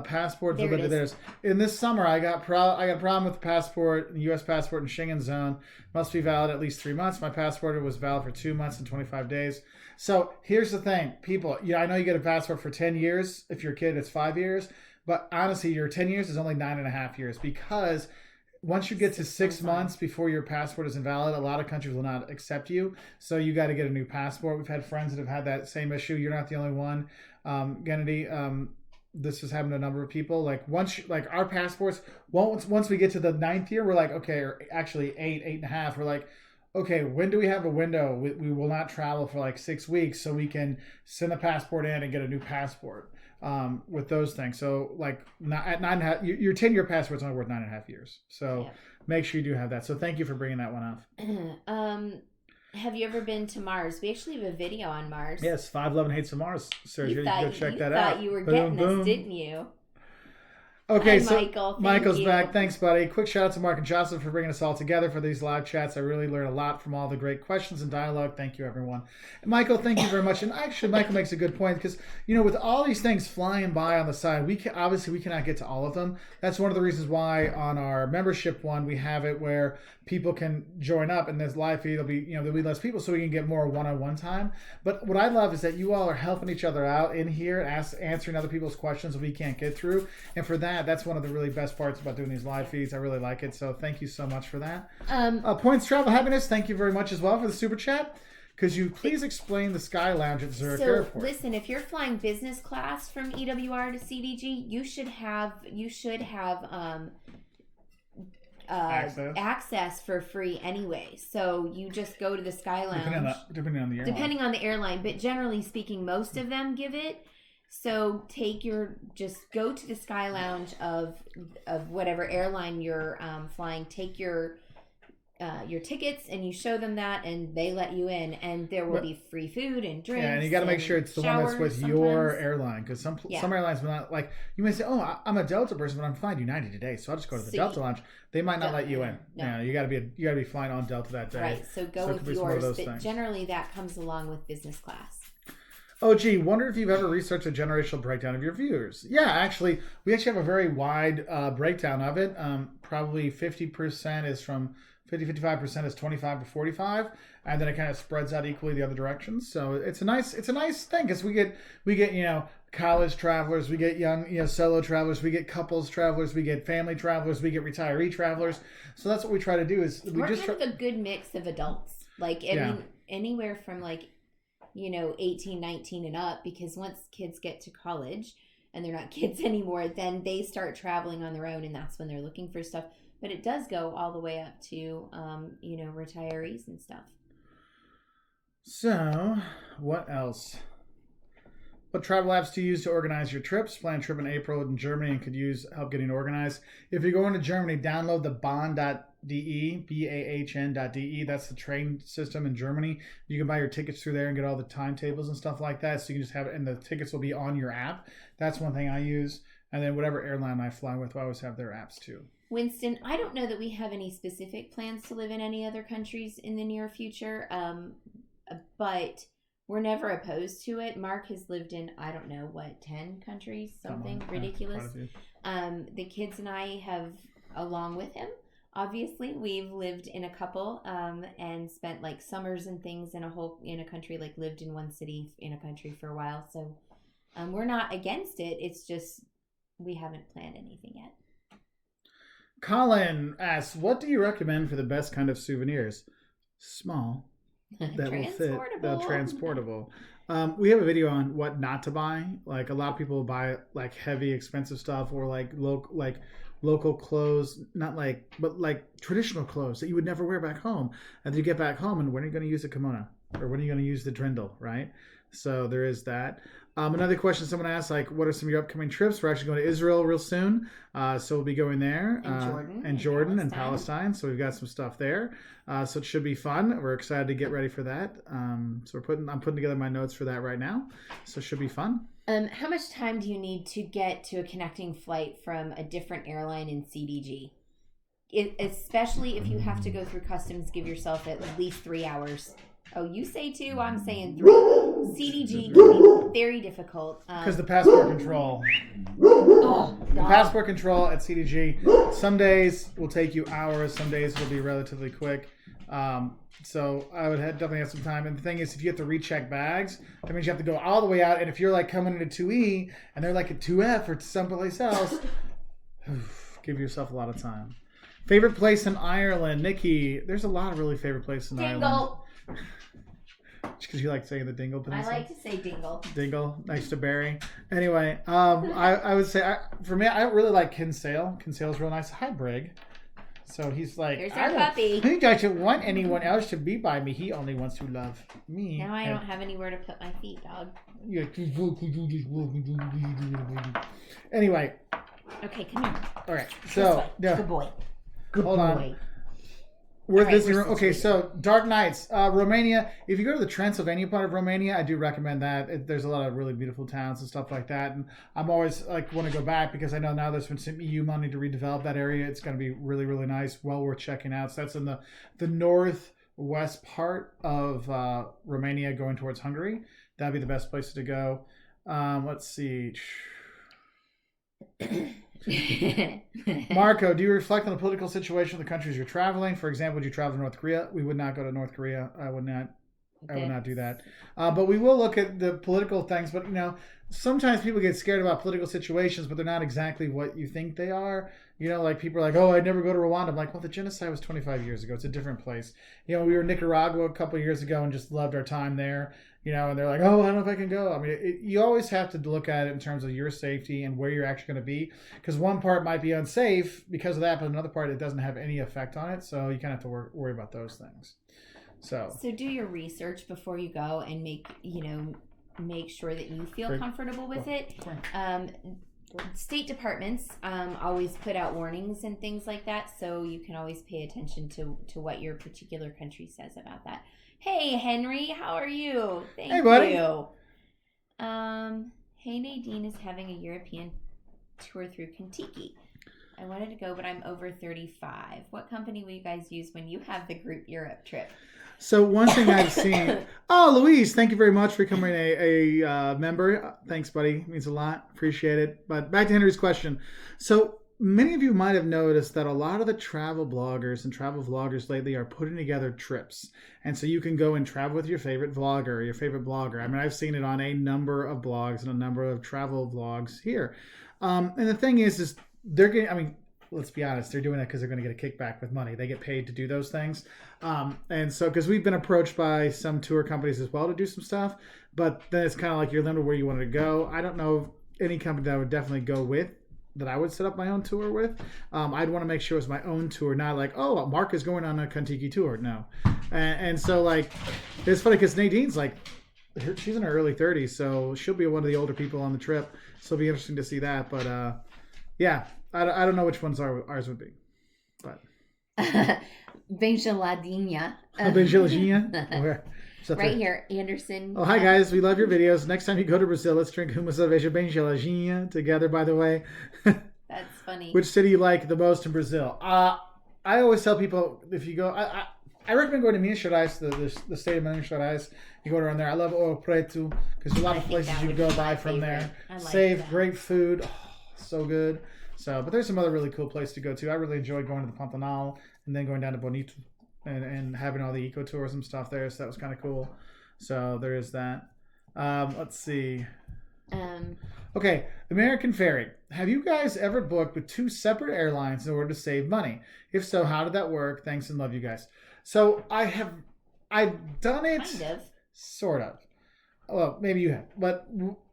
passports. There it is. In this summer, I got a problem with the passport, U.S. passport in Schengen zone. Must be valid at least 3 months. My passport was valid for 2 months and 25 days. So here's the thing, people. I know you get a passport for 10 years. If you're a kid, it's 5 years. But honestly, your 10 years is only 9.5 years, because once you get to 6 months before your passport is invalid, a lot of countries will not accept you. So you got to get a new passport. We've had friends that have had that same issue. You're not the only one. Gennady, this has happened to a number of people. Like our passports, once we get to the 9th year, we're like, okay, or actually 8.5. We're like, okay, when do we have a window? We will not travel for like 6 weeks, so we can send a passport in and get a new passport with those things. So like at 9.5, your 10-year passport's only worth 9.5 years. So make sure you do have that. So thank you for bringing that one up. Have you ever been to Mars? We actually have a video on Mars. Yes, 511 Hates of Mars. So you go check that out. You thought you were getting us, didn't you? Okay, Hi, so Michael's back. Thanks, buddy. Quick shout out to Mark and Jocelyn for bringing us all together for these live chats. I really learned a lot from all the great questions and dialogue. Thank you, everyone. And Michael, thank you very much. And actually, Michael makes a good point, because with all these things flying by on the side, we cannot get to all of them. That's one of the reasons why on our membership one we have it where people can join up, and this live feed there'll be less people, so we can get more one-on-one time. But what I love is that you all are helping each other out in here, answering other people's questions that we can't get through, and for that's one of the really best parts about doing these live feeds. I really like it, so thank you so much for that. Points Travel Happiness, thank you very much as well for the super chat. Could you please explain the Sky Lounge at Zurich Airport? Listen, if you're flying business class from EWR to CDG, you should have access for free anyway. So you just go to the Sky Lounge. Depending on the airline. Depending on the airline, but generally speaking, most of them give it. So just go to the Sky Lounge of whatever airline you're flying. Take your tickets and you show them that, and they let you in, and there will be free food and drinks. Yeah, and you got to make sure it's the one that's with your airline, because some airlines will not, like, you may say, oh, I'm a Delta person, but I'm flying United today, so I'll just go to the Delta Lounge. They might not let you in. No. You got to be flying on Delta that day. Right. So go with yours, but generally that comes along with business class. Oh, gee, wonder if you've ever researched a generational breakdown of your viewers. Yeah, actually, we have a very wide breakdown of it. Probably 50% is from 55% is 25 to 45, and then it kind of spreads out equally the other directions. So it's a nice thing, because we get college travelers, we get young solo travelers, we get couples travelers, we get family travelers, we get retiree travelers. So that's what we try to do is we're kind of a good mix of adults. Like mean, anywhere from 18, 19 and up, because once kids get to college and they're not kids anymore, then they start traveling on their own, and that's when they're looking for stuff. But it does go all the way up to, retirees and stuff. So, what else? What travel apps do you use to organize your trips? Plan a trip in April in Germany and could use help getting organized. If you're going to Germany, download the bahn.de, BAHN.de. That's the train system in Germany. You can buy your tickets through there and get all the timetables and stuff like that. So you can just have it, and the tickets will be on your app. That's one thing I use. And then whatever airline I fly with, I always have their apps too. Winston, I don't know that we have any specific plans to live in any other countries in the near future, but we're never opposed to it. Mark has lived in, 10 countries, something ridiculous. The kids and I have, along with him, obviously, we've lived in a couple and spent summers and things in a country, lived in one city in a country for a while. So we're not against it. It's just we haven't planned anything yet. Colin asks, what do you recommend for the best kind of souvenirs? Small. That will fit. Transportable. We have a video on what not to buy. A lot of people buy heavy, expensive stuff, or local clothes, but like traditional clothes that you would never wear back home. And then you get back home, and when are you going to use the kimono, or when are you going to use the drindle, right? So there is that. Another question someone asked, like, what are some of your upcoming trips? We're actually going to Israel real soon, so we'll be going there, And Jordan, and Palestine. So we've got some stuff there, so it should be fun. We're excited to get ready for that. So I'm putting together my notes for that right now, so it should be fun. How much time do you need to get to a connecting flight from a different airline in CDG? Especially if you have to go through customs, give yourself at least 3 hours. Oh, you say 2, I'm saying 3. CDG can be very difficult. Because the passport control. The passport control at CDG, some days will take you hours, some days will be relatively quick. So I would definitely have some time. And the thing is, if you have to recheck bags, that means you have to go all the way out. And if you're like coming into 2E and they're like at 2F or someplace else, give yourself a lot of time. Favorite place in Ireland? Nikki, there's a lot of really favorite places in Ireland. Dingle. Because you like saying the Dingle Peninsula? I like to say Dingle. Dingle, nice to Barry. Anyway, I would say, for me, I really like Kinsale. Kinsale's real nice. Hi, Brig. So he's like, Here's our puppy. He doesn't want anyone else to be by me. He only wants to love me. Now I don't have anywhere to put my feet, dog. Anyway. Okay, come here. All right. So, good boy. Good hold boy. On. Okay, so Dark Nights, Romania. If you go to the Transylvania part of Romania, I do recommend that. There's a lot of really beautiful towns and stuff like that. And I'm always want to go back because I know now there's been some EU money to redevelop that area. It's going to be really, really nice. Well worth checking out. So that's in the northwest part of Romania going towards Hungary. That'd be the best place to go. Let's see. Marco, do you reflect on the political situation of the countries you're traveling? For example, would you travel to North Korea? We would not go to North Korea. I would not do that. But we will look at the political things. But sometimes people get scared about political situations, but they're not exactly what you think they are. Like people are like, oh, I'd never go to Rwanda. I'm like, well, the genocide was 25 years ago. It's a different place. We were in Nicaragua a couple of years ago and just loved our time there. And they're like, oh, I don't know if I can go. I mean, you always have to look at it in terms of your safety and where you're actually going to be. Because one part might be unsafe because of that, but another part, it doesn't have any effect on it. So you kind of have to worry about those things. So do your research before you go and make sure that you feel comfortable with it. State departments always put out warnings and things like that. So you can always pay attention to what your particular country says about that. Hey, Henry, how are you? Thank you. Hey, buddy. Hey, Nadine is having a European tour through Kentucky. I wanted to go, but I'm over 35. What company will you guys use when you have the group Europe trip? So one thing I've seen... Oh, Louise, thank you very much for becoming a member. Thanks, buddy. It means a lot. Appreciate it. But back to Henry's question. So many of you might have noticed that a lot of the travel bloggers and travel vloggers lately are putting together trips. And so you can go and travel with your favorite vlogger or your favorite blogger. I mean, I've seen it on a number of blogs and a number of travel vlogs here. And the thing is they're getting, let's be honest, they're doing it because they're going to get a kickback with money. They get paid to do those things. And so, because we've been approached by some tour companies as well to do some stuff, but then it's kind of like you're limited where you wanted to go. I don't know any company that I would definitely go with, that I would set up my own tour with. I'd want to make sure it's my own tour, not like, oh, Mark is going on a Kentucky tour. No. And so, like, it's funny because Nadine's like, she's in her early 30s, so she'll be one of the older people on the trip. So it'll be interesting to see that. But, yeah, I don't know which ones ours would be. But Benjaladinha. Benjaladinha? Right here, Anderson. Oh, hi guys. We love your videos. Next time you go to Brazil, let's drink uma cerveja bem geladinha together, by the way. That's funny. Which city you like the most in Brazil? I always tell people, if you go, I recommend going to Minas Gerais, the state of Minas Gerais. You go around there. I love Ouro Preto because there's a lot of places you go by from there. Safe, great food. Oh, so good. So, but there's some other really cool places to go to. I really enjoyed going to the Pantanal and then going down to Bonito and having all the ecotourism stuff there. So that was kind of cool. So there is that. Let's see. Okay, American Ferry. Have you guys ever booked with two separate airlines in order to save money? If so, how did that work? Thanks and love you guys. So I've done it. Kind of. Sort of. Well, maybe you have. But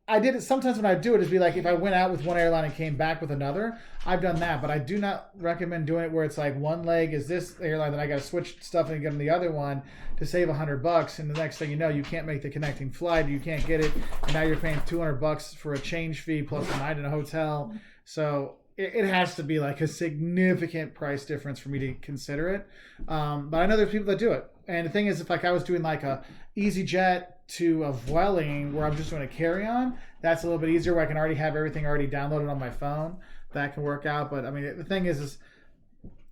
I did it sometimes when I do it is be like if I went out with one airline and came back with another. I've done that, but I do not recommend doing it where it's like one leg is this airline, then I got to switch stuff and get on the other one to save $100, and the next thing you know, you can't make the connecting flight, you can't get it, and now you're paying $200 for a change fee plus a night in a hotel. So it has to be like a significant price difference for me to consider it. But I know there's people that do it, and the thing is, if like I was doing like a EasyJet to a Vueling where I'm just doing a carry-on, that's a little bit easier where I can already have everything already downloaded on my phone. That can work out. But I mean, the thing is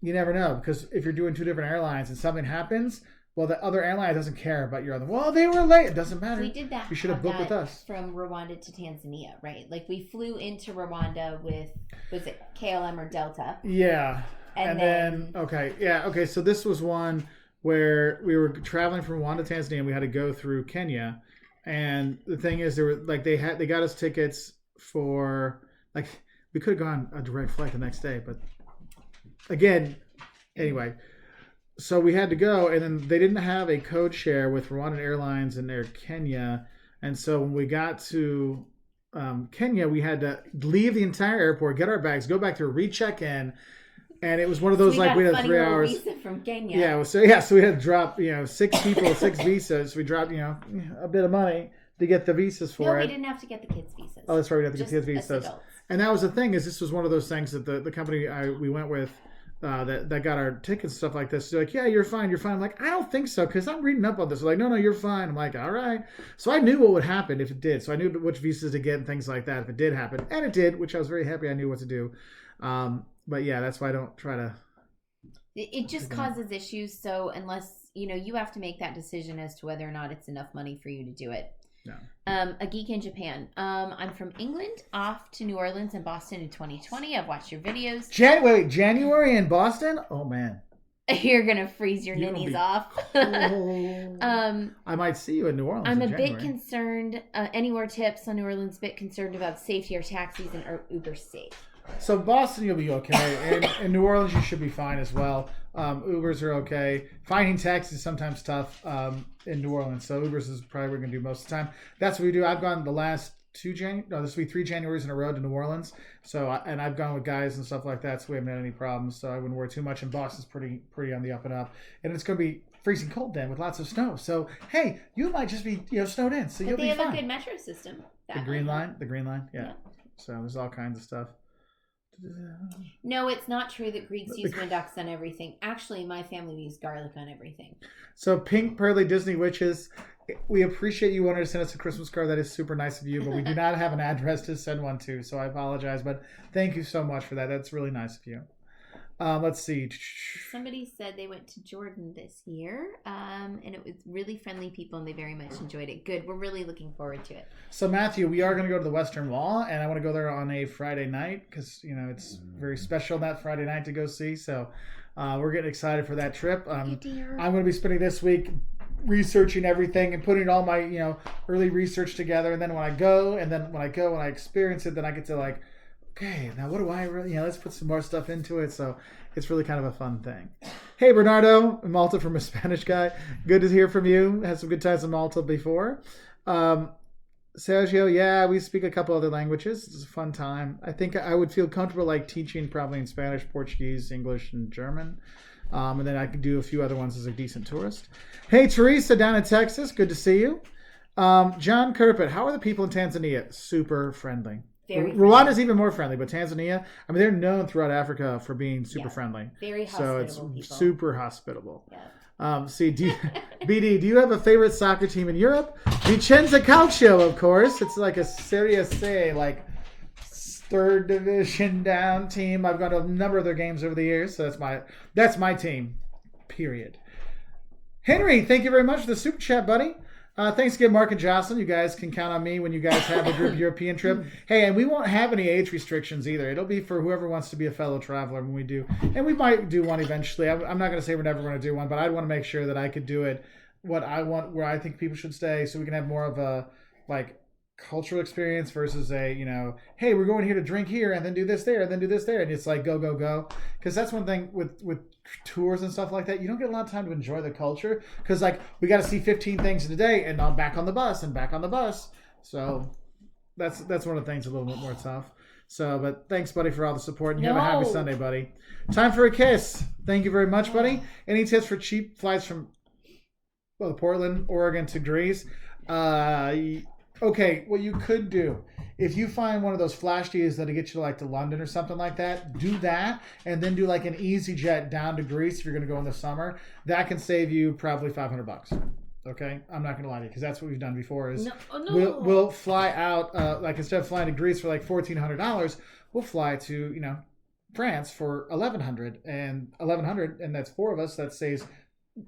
you never know, because if you're doing two different airlines and something happens, well, the other airline doesn't care about your other. Well, they were late. It doesn't matter. We did that. You should have booked with us. From Rwanda to Tanzania, right? Like we flew into Rwanda with, was it KLM or Delta? Yeah. And then okay. Yeah. Okay. So this was one where we were traveling from Rwanda to Tanzania and we had to go through Kenya. And the thing is, they got us tickets for, like, we could have gone a direct flight the next day, but again, anyway, so we had to go, and then they didn't have a code share with Rwandan Airlines and Air Kenya, and so when we got to Kenya, we had to leave the entire airport, get our bags, go back to recheck in, and it was one of those, like, we had 3 hours. Visa from Kenya. Yeah, so we had to drop 6 people, 6 visas. We dropped a bit of money to get the visas for it. No, we didn't have to get the kids' visas. Oh, that's right, we had to get the kids' visas. Adults. And that was the thing, is this was one of those things that the company we went with that got our tickets and stuff like this. They're like, yeah, you're fine, you're fine. I'm like, I don't think so, because I'm reading up on this. They're like, no, you're fine. I'm like, all right. So I knew what would happen if it did. So I knew which visas to get and things like that if it did happen. And it did, which I was very happy I knew what to do. But yeah, that's why I don't try to... It just causes issues. So unless, you have to make that decision as to whether or not it's enough money for you to do it. No. A geek in Japan. I'm from England, off to New Orleans and Boston in 2020. I've watched your videos. January in Boston? Oh, man. You're going to freeze your ninnies off. I might see you in New Orleans. I'm a bit concerned. Anywhere tips on New Orleans? Bit concerned about safety or taxis and Uber safe. So Boston, you'll be okay. And in New Orleans, you should be fine as well. Ubers are okay. Finding taxis is sometimes tough in New Orleans. So Ubers is probably what we're going to do most of the time. That's what we do. I've gone the last this will be 3 Januaries in a row to New Orleans. So and I've gone with guys and stuff like that, so we haven't had any problems. So I wouldn't worry too much. And Boston's pretty on the up and up. And it's going to be freezing cold then with lots of snow. So hey, you might just be snowed in. So you'll be fine. They have a good metro system. The Green Line, yeah. So there's all kinds of stuff. No, it's not true that Greeks use Windex on everything. Actually, my family used garlic on everything. So Pink Pearly Disney Witches, we appreciate you wanting to send us a Christmas card. That is super nice of you, but we do not have an address to send one to, so I apologize. But thank you so much for that. That's really nice of you. Let's see. Somebody said they went to Jordan this year, and it was really friendly people, and they very much enjoyed it. Good. We're really looking forward to it. So, Matthew, we are going to go to the Western Wall, and I want to go there on a Friday night because, it's very special that Friday night to go see. So, we're getting excited for that trip. I'm going to be spending this week researching everything and putting all my, early research together. And then when I experience it, then I get to okay, now what do I really, let's put some more stuff into it. So it's really kind of a fun thing. Hey, Bernardo, Malta from a Spanish guy. Good to hear from you. Had some good times in Malta before. Sergio, yeah, we speak a couple other languages. It's a fun time. I think I would feel comfortable teaching probably in Spanish, Portuguese, English, and German. And then I could do a few other ones as a decent tourist. Hey, Teresa down in Texas. Good to see you. John Kerpit, how are the people in Tanzania? Super friendly. Rwanda's even more friendly, but Tanzania, they're known throughout Africa for being super friendly. Very hospitable people. People. Super hospitable. Yeah. BD, do you have a favorite soccer team in Europe? Vicenza Calcio, of course. It's like a Serie C, third division down team. I've gone to a number of their games over the years, so that's my team. Period. Henry, thank you very much for the super chat, buddy. Thanks again, Mark and Jocelyn. You guys can count on me when you guys have a group European trip. Hey, and we won't have any age restrictions either. It'll be for whoever wants to be a fellow traveler when we do. And we might do one eventually. I'm not going to say we're never going to do one, but I'd want to make sure that I could do it what I want, where I think people should stay, so we can have more of a, cultural experience versus a, hey, we're going here to drink here and then do this there and then do this there. And it's go, go, go. Because that's one thing with tours and stuff like that. You don't get a lot of time to enjoy the culture because, we got to see 15 things in a day and I'm back on the bus and back on the bus. So that's one of the things a little bit more tough. So, but thanks, buddy, for all the support, and you have a happy Sunday, buddy. Time for a kiss. Thank you very much, buddy. Any tips for cheap flights from Portland, Oregon to Greece? Okay, what you could do, if you find one of those flash deals that'll get you like to London or something like that, do that, and then do like an easy jet down to Greece if you're going to go in the summer. That can save you probably $500. Okay, I'm not going to lie to you because that's what we've done before. Is we'll fly out like instead of flying to Greece for like $1,400, we'll fly to France for $1,100 and that's four of us. That saves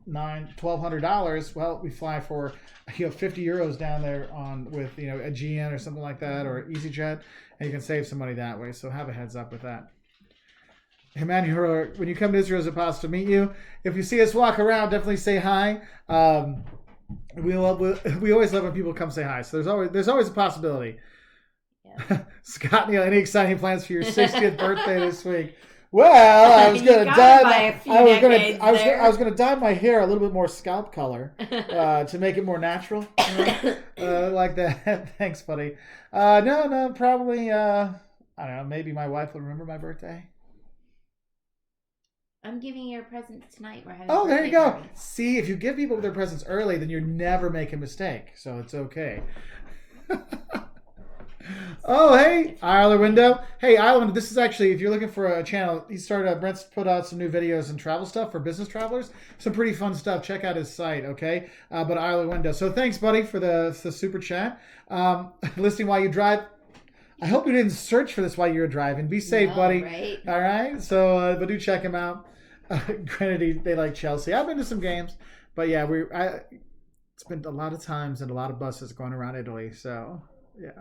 $1,200. Well, we fly for €50 down there on with a GN or something like that or EasyJet, and you can save some money that way. So have a heads up with that. Hey man, when you come to Israel, it's a pleasure to meet you. If you see us walk around, definitely say hi. We always love when people come say hi. So there's always a possibility. Yeah. Scott Neal, any exciting plans for your 60th birthday this week? Well, I was going to dye my hair a little bit more scalp color to make it more natural, like that. Thanks, buddy. No, probably. I don't know. Maybe my wife will remember my birthday. I'm giving you a present tonight. We're having there you go. Party. See, if you give people their presents early, then you never make a mistake. So it's okay. Oh, hey, Isla Window. Hey, Isla Window, this is actually, if you're looking for a channel, Brent's put out some new videos and travel stuff for business travelers. Some pretty fun stuff. Check out his site, okay? But Isla Window. So thanks, buddy, for the super chat. Listening while you drive. I hope you didn't search for this while you were driving. Be safe, buddy. Right. All right? So, but do check him out. Granted, they like Chelsea. I've been to some games, but yeah, it's been a lot of times and a lot of buses going around Italy. So yeah.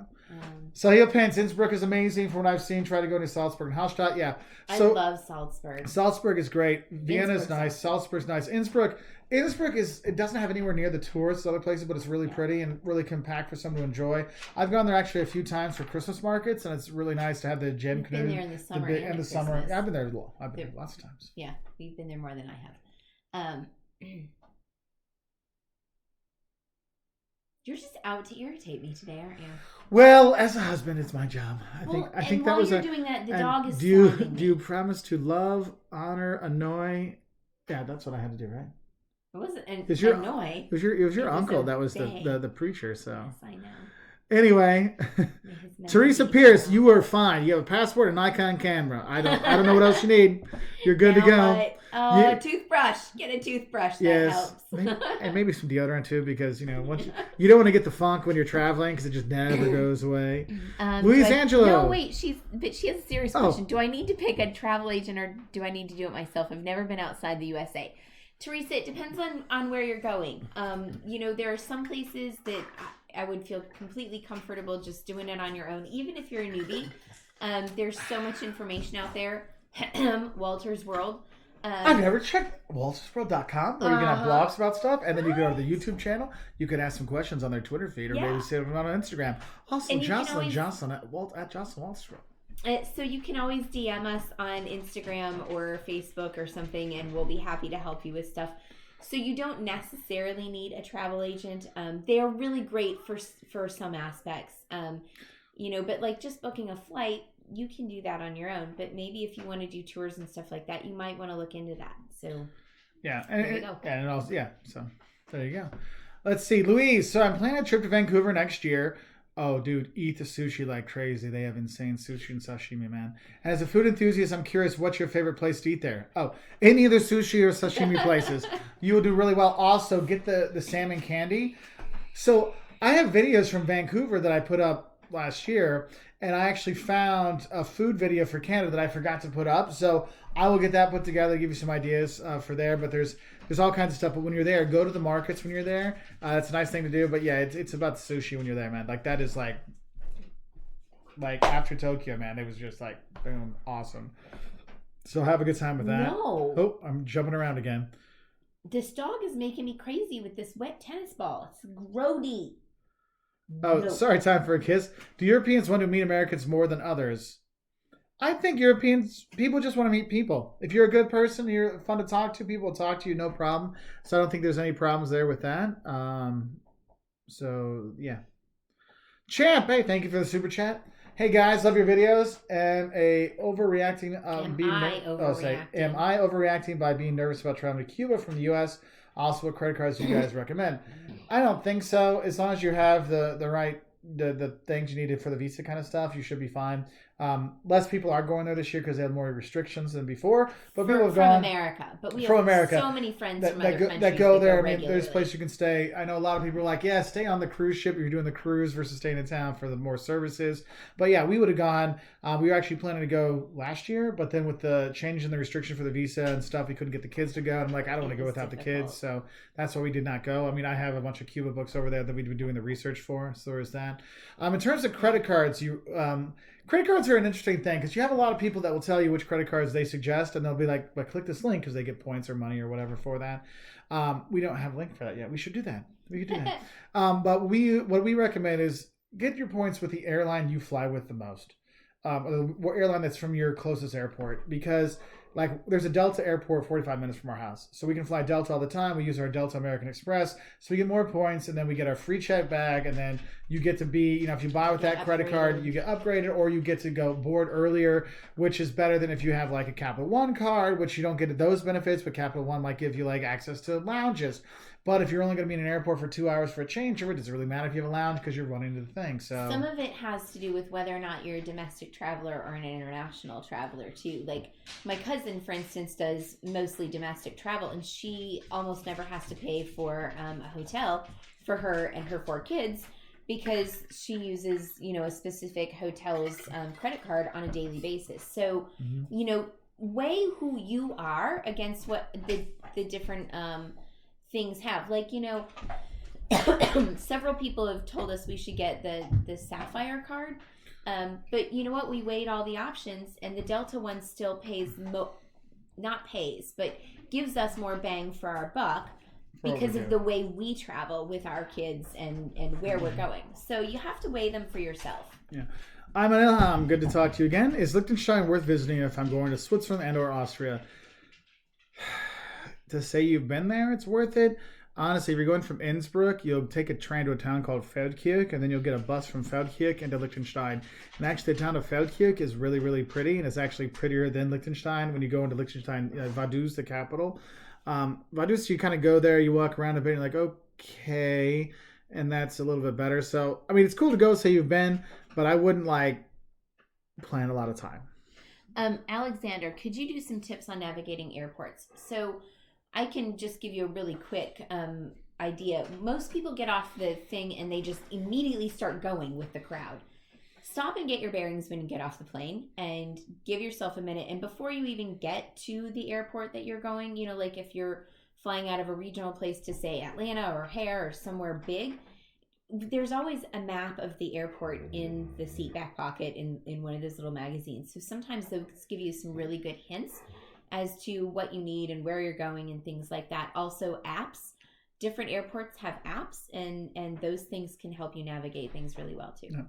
Sahil Pence, Innsbruck is amazing from what I've seen. Try to go to Salzburg and Hallstatt. Yeah, so, I love Salzburg. Salzburg is great. Vienna's nice. Salzburg's nice. Innsbruck it doesn't have anywhere near the tourists other places, but it's really pretty and really compact for someone to enjoy. I've gone there actually a few times for Christmas markets, and it's really nice to have the gem canoe. Been there in the summer and the summer. I've been there. I've been there lots of times. Yeah, we've been there more than I have. You're just out to irritate me today, aren't you? Well, as a husband, it's my job. I think that was while you're doing that, the dog is do you promise to love, honor, annoy? Yeah, that's what I had to do, right? It wasn't annoy. It was your uncle that was the preacher. So yes, I know. Anyway, Teresa Pierce, you are fine. You have a passport and Nikon camera. I don't know what else you need. You're good to go. Toothbrush. Get a toothbrush. That helps. And maybe some deodorant too, because once you don't want to get the funk when you're traveling because it just never goes away. Louise Angelo. No, wait. She has a serious question. Do I need to pick a travel agent or do I need to do it myself? I've never been outside the USA. Teresa, it depends on where you're going. There are some places that I would feel completely comfortable just doing it on your own, even if you're a newbie. There's so much information out there. Wolters World. I've never checked WoltersWorld.com where you can have blogs about stuff, and then you go to the YouTube channel. You can ask some questions on their Twitter feed, or maybe say them on Instagram. Also, Jocelyn at Jocelyn Woltersworld. So you can always DM us on Instagram or Facebook or something, and we'll be happy to help you with stuff. So you don't necessarily need a travel agent. They are really great for some aspects. But like just booking a flight, you can do that on your own. But maybe if you want to do tours and stuff like that, you might want to look into that. So yeah, there you go. So there you go. Let's see, Louise. So I'm planning a trip to Vancouver next year. Oh, dude, eat the sushi like crazy. They have insane sushi and sashimi, man. And as a food enthusiast, I'm curious, what's your favorite place to eat there? Oh, any of the sushi or sashimi places. You will do really well. Also, get the salmon candy. So I have videos from Vancouver that I put up last year, and I actually found a food video for Canada that I forgot to put up. So I will get that put together, give you some ideas for there. But there's all kinds of stuff. But when you're there, go to the markets when you're there. That's a nice thing to do. But yeah, it's about the sushi when you're there, man. Like that is like after Tokyo, man, it was just like boom, awesome. So have a good time with that. No. Oh, I'm jumping around again. This dog is making me crazy with this wet tennis ball. It's grody. Oh, no. Sorry, time for a kiss. Do Europeans want to meet Americans more than others? I think people just want to meet people. If you're a good person, you're fun to talk to, people will talk to you, no problem. So I don't think there's any problems there with that. So, yeah. Champ, hey, thank you for the super chat. Hey guys, love your videos. Am I overreacting by being nervous about traveling to Cuba from the U.S.? Also, what credit cards do you guys recommend? I don't think so. As long as you have the right the things you needed for the visa kind of stuff, you should be fine. Less people are going there this year because they have more restrictions than before. But people have gone from America. But we have so many friends from other countries that go there. I mean, there's places you can stay. I know a lot of people are like, yeah, stay on the cruise ship if you're doing the cruise versus staying in town for the more services. But yeah, we would have gone. We were actually planning to go last year, but then with the change in the restriction for the visa and stuff, we couldn't get the kids to go. And I'm like, I don't want to go without the kids, so that's why we did not go. I mean, I have a bunch of Cuba books over there that we've been doing the research for, so there's that. In terms of credit cards, credit cards are an interesting thing because you have a lot of people that will tell you which credit cards they suggest, and they'll be like, "But click this link because they get points or money or whatever for that." We don't have a link for that yet. We should do that. We could do that. But what we recommend is get your points with the airline you fly with the most, or the airline that's from your closest airport, because like there's a Delta airport 45 minutes from our house, so we can fly Delta all the time. We use our Delta American Express, so we get more points, and then we get our free check bag, and then you get to be, if you buy with that credit card, you get upgraded, or you get to go board earlier, which is better than if you have like a Capital One card, which you don't get those benefits, but Capital One might give you like access to lounges. But if you're only going to be in an airport for 2 hours for a changeover, does it really matter if you have a lounge because you're running to the thing? So some of it has to do with whether or not you're a domestic traveler or an international traveler too. Like my cousin, for instance, does mostly domestic travel, and she almost never has to pay for a hotel for her and her 4 kids because she uses, a specific hotel's credit card on a daily basis. So, weigh who you are against what the different things have. Like, several people have told us we should get the Sapphire card. But you know what? We weighed all the options, and the Delta one still pays, but gives us more bang for our buck because of the way we travel with our kids and where we're going. So you have to weigh them for yourself. Yeah. I'm Ilham. Good to talk to you again. Is Liechtenstein worth visiting if I'm going to Switzerland and or Austria? To say you've been there, it's worth it. Honestly, if you're going from Innsbruck, you'll take a train to a town called Feldkirch, and then you'll get a bus from Feldkirch into Liechtenstein. And actually, the town of Feldkirch is really, really pretty, and it's actually prettier than Liechtenstein. When you go into Liechtenstein, Vaduz, the capital. Vaduz, you kind of go there, you walk around a bit, and you're like, okay, and that's a little bit better. So, I mean, it's cool to go say you've been, but I wouldn't, plan a lot of time. Alexander, could you do some tips on navigating airports? So I can just give you a really quick idea. Most people get off the thing and they just immediately start going with the crowd. Stop and get your bearings when you get off the plane and give yourself a minute. And before you even get to the airport that you're going, like if you're flying out of a regional place to say Atlanta or O'Hare or somewhere big, there's always a map of the airport in the seat back pocket in one of those little magazines. So sometimes those give you some really good hints as to what you need and where you're going and things like that. Also apps. Different airports have apps, and those things can help you navigate things really well too. Yeah.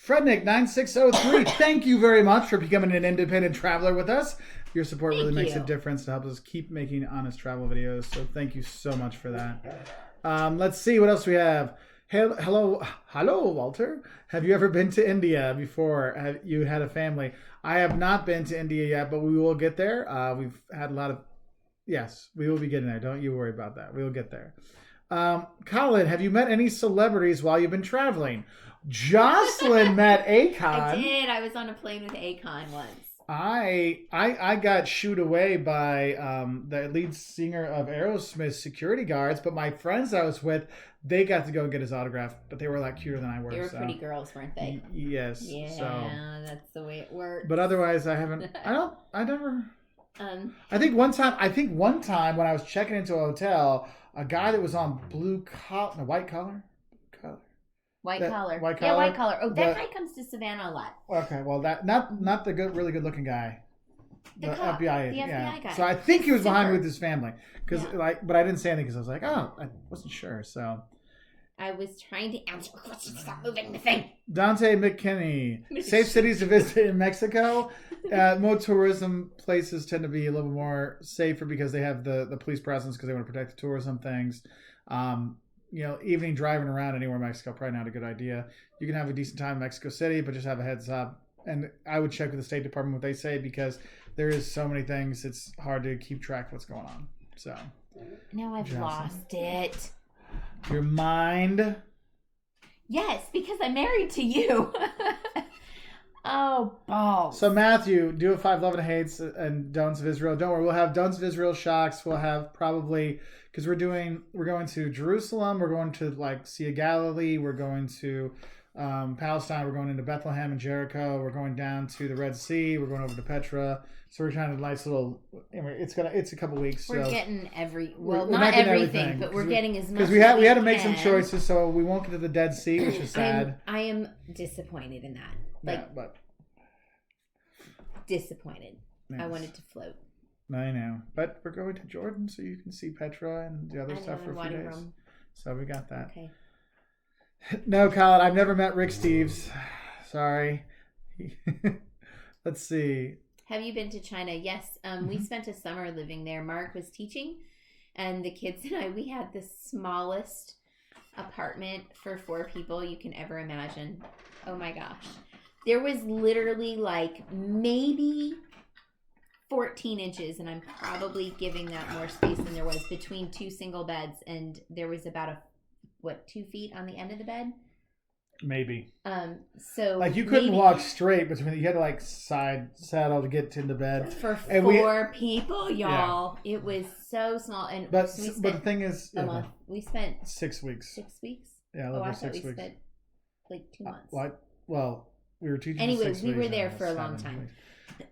Frednick9603, thank you very much for becoming an independent traveler with us. Your support really makes a difference to help us keep making honest travel videos. So thank you so much for that. Let's see what else we have. Hello, Walter. Have you ever been to India before? Have you had a family? I have not been to India yet, but we will get there. We've had a lot of... Yes, we will be getting there. Don't you worry about that. We will get there. Colin, have you met any celebrities while you've been traveling? Jocelyn met Akon. I did. I was on a plane with Akon once. I got shooed away by the lead singer of Aerosmith's security guards, but my friends I was with, they got to go and get his autograph, but they were a lot cuter than I were. They were pretty girls, weren't they? Yes. Yeah, so. That's the way it works. But otherwise, I never. I think one time when I was checking into a hotel, a guy that was on white collar. Yeah, white collar. Oh, that guy comes to Savannah a lot. Okay, well, that not the really good looking guy. The FBI agent. FBI guy. So I think he was behind me with his family, but I didn't say anything because I was like, I wasn't sure. So I was trying to answer questions. Stop moving the thing. Dante McKinney. Safe cities to visit in Mexico. More tourism places tend to be a little more safer because they have the police presence because they want to protect the tourism things. evening driving around anywhere in Mexico, probably not a good idea. You can have a decent time in Mexico City, but just have a heads up. And I would check with the State Department what they say, because there is so many things. It's hard to keep track of what's going on. So now I've lost it. Your mind? Yes, because I'm married to you. Oh, balls. So Matthew, do a 5 love and hates and don'ts of Israel. Don't worry, we'll have don'ts of Israel shocks. We'll have probably, because we're going to Jerusalem. We're going to like Sea of Galilee. We're going to Palestine. We're going into Bethlehem and Jericho. We're going down to the Red Sea. We're going over to Petra. So we're trying to nice little. It's a couple weeks. We're so getting we're not everything, but we're getting as much. Because we had to make some choices, so we won't get to the Dead Sea, which is sad. I am disappointed in that. But disappointed. Yes. I wanted to float. I know, but we're going to Jordan, so you can see Petra and the other stuff for a few days. Rome. So we got that. Okay. No, Colin, I've never met Rick Steves. Sorry. Let's see. Have you been to China? Yes. We spent a summer living there. Mark was teaching, and the kids and we had the smallest apartment for 4 people you can ever imagine. Oh my gosh. There was literally like maybe 14 inches, and I'm probably giving that more space than there was, between 2 single beds, and there was about 2 feet on the end of the bed? Maybe. So like you couldn't walk straight between. You had to like side saddle to get into bed for 4 people, y'all. Yeah. It was so small, and but the thing is, a month. We spent 6 weeks. 6 weeks. Yeah, I thought 6 we weeks. spent like 2 months. Well, we were teaching. Anyway, 6 we weeks were there for a long time.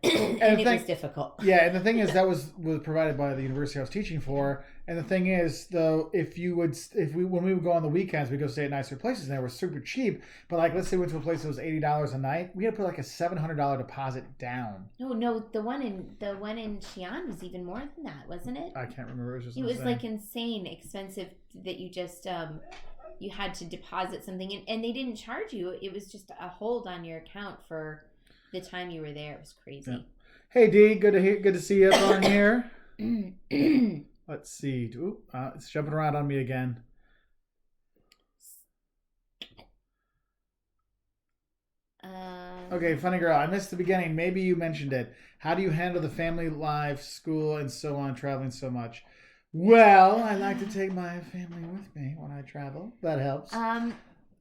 And it was difficult. Yeah, and the thing is, that was provided by the university I was teaching for. And the thing is, though, when we would go on the weekends, we go stay at nicer places, and they were super cheap. But like, let's say we went to a place that was $80 a night, we had to put like a $700 deposit down. No, the one in Xi'an was even more than that, wasn't it? I can't remember. It was like insane expensive that you just you had to deposit something, and they didn't charge you. It was just a hold on your account for the time you were there. It was crazy. Yeah. Hey Dee, good to see you up on here. Let's see. It's jumping around on me again. Okay, funny girl. I missed the beginning. Maybe you mentioned it. How do you handle the family life, school, and so on, traveling so much? Well, I like to take my family with me when I travel. That helps.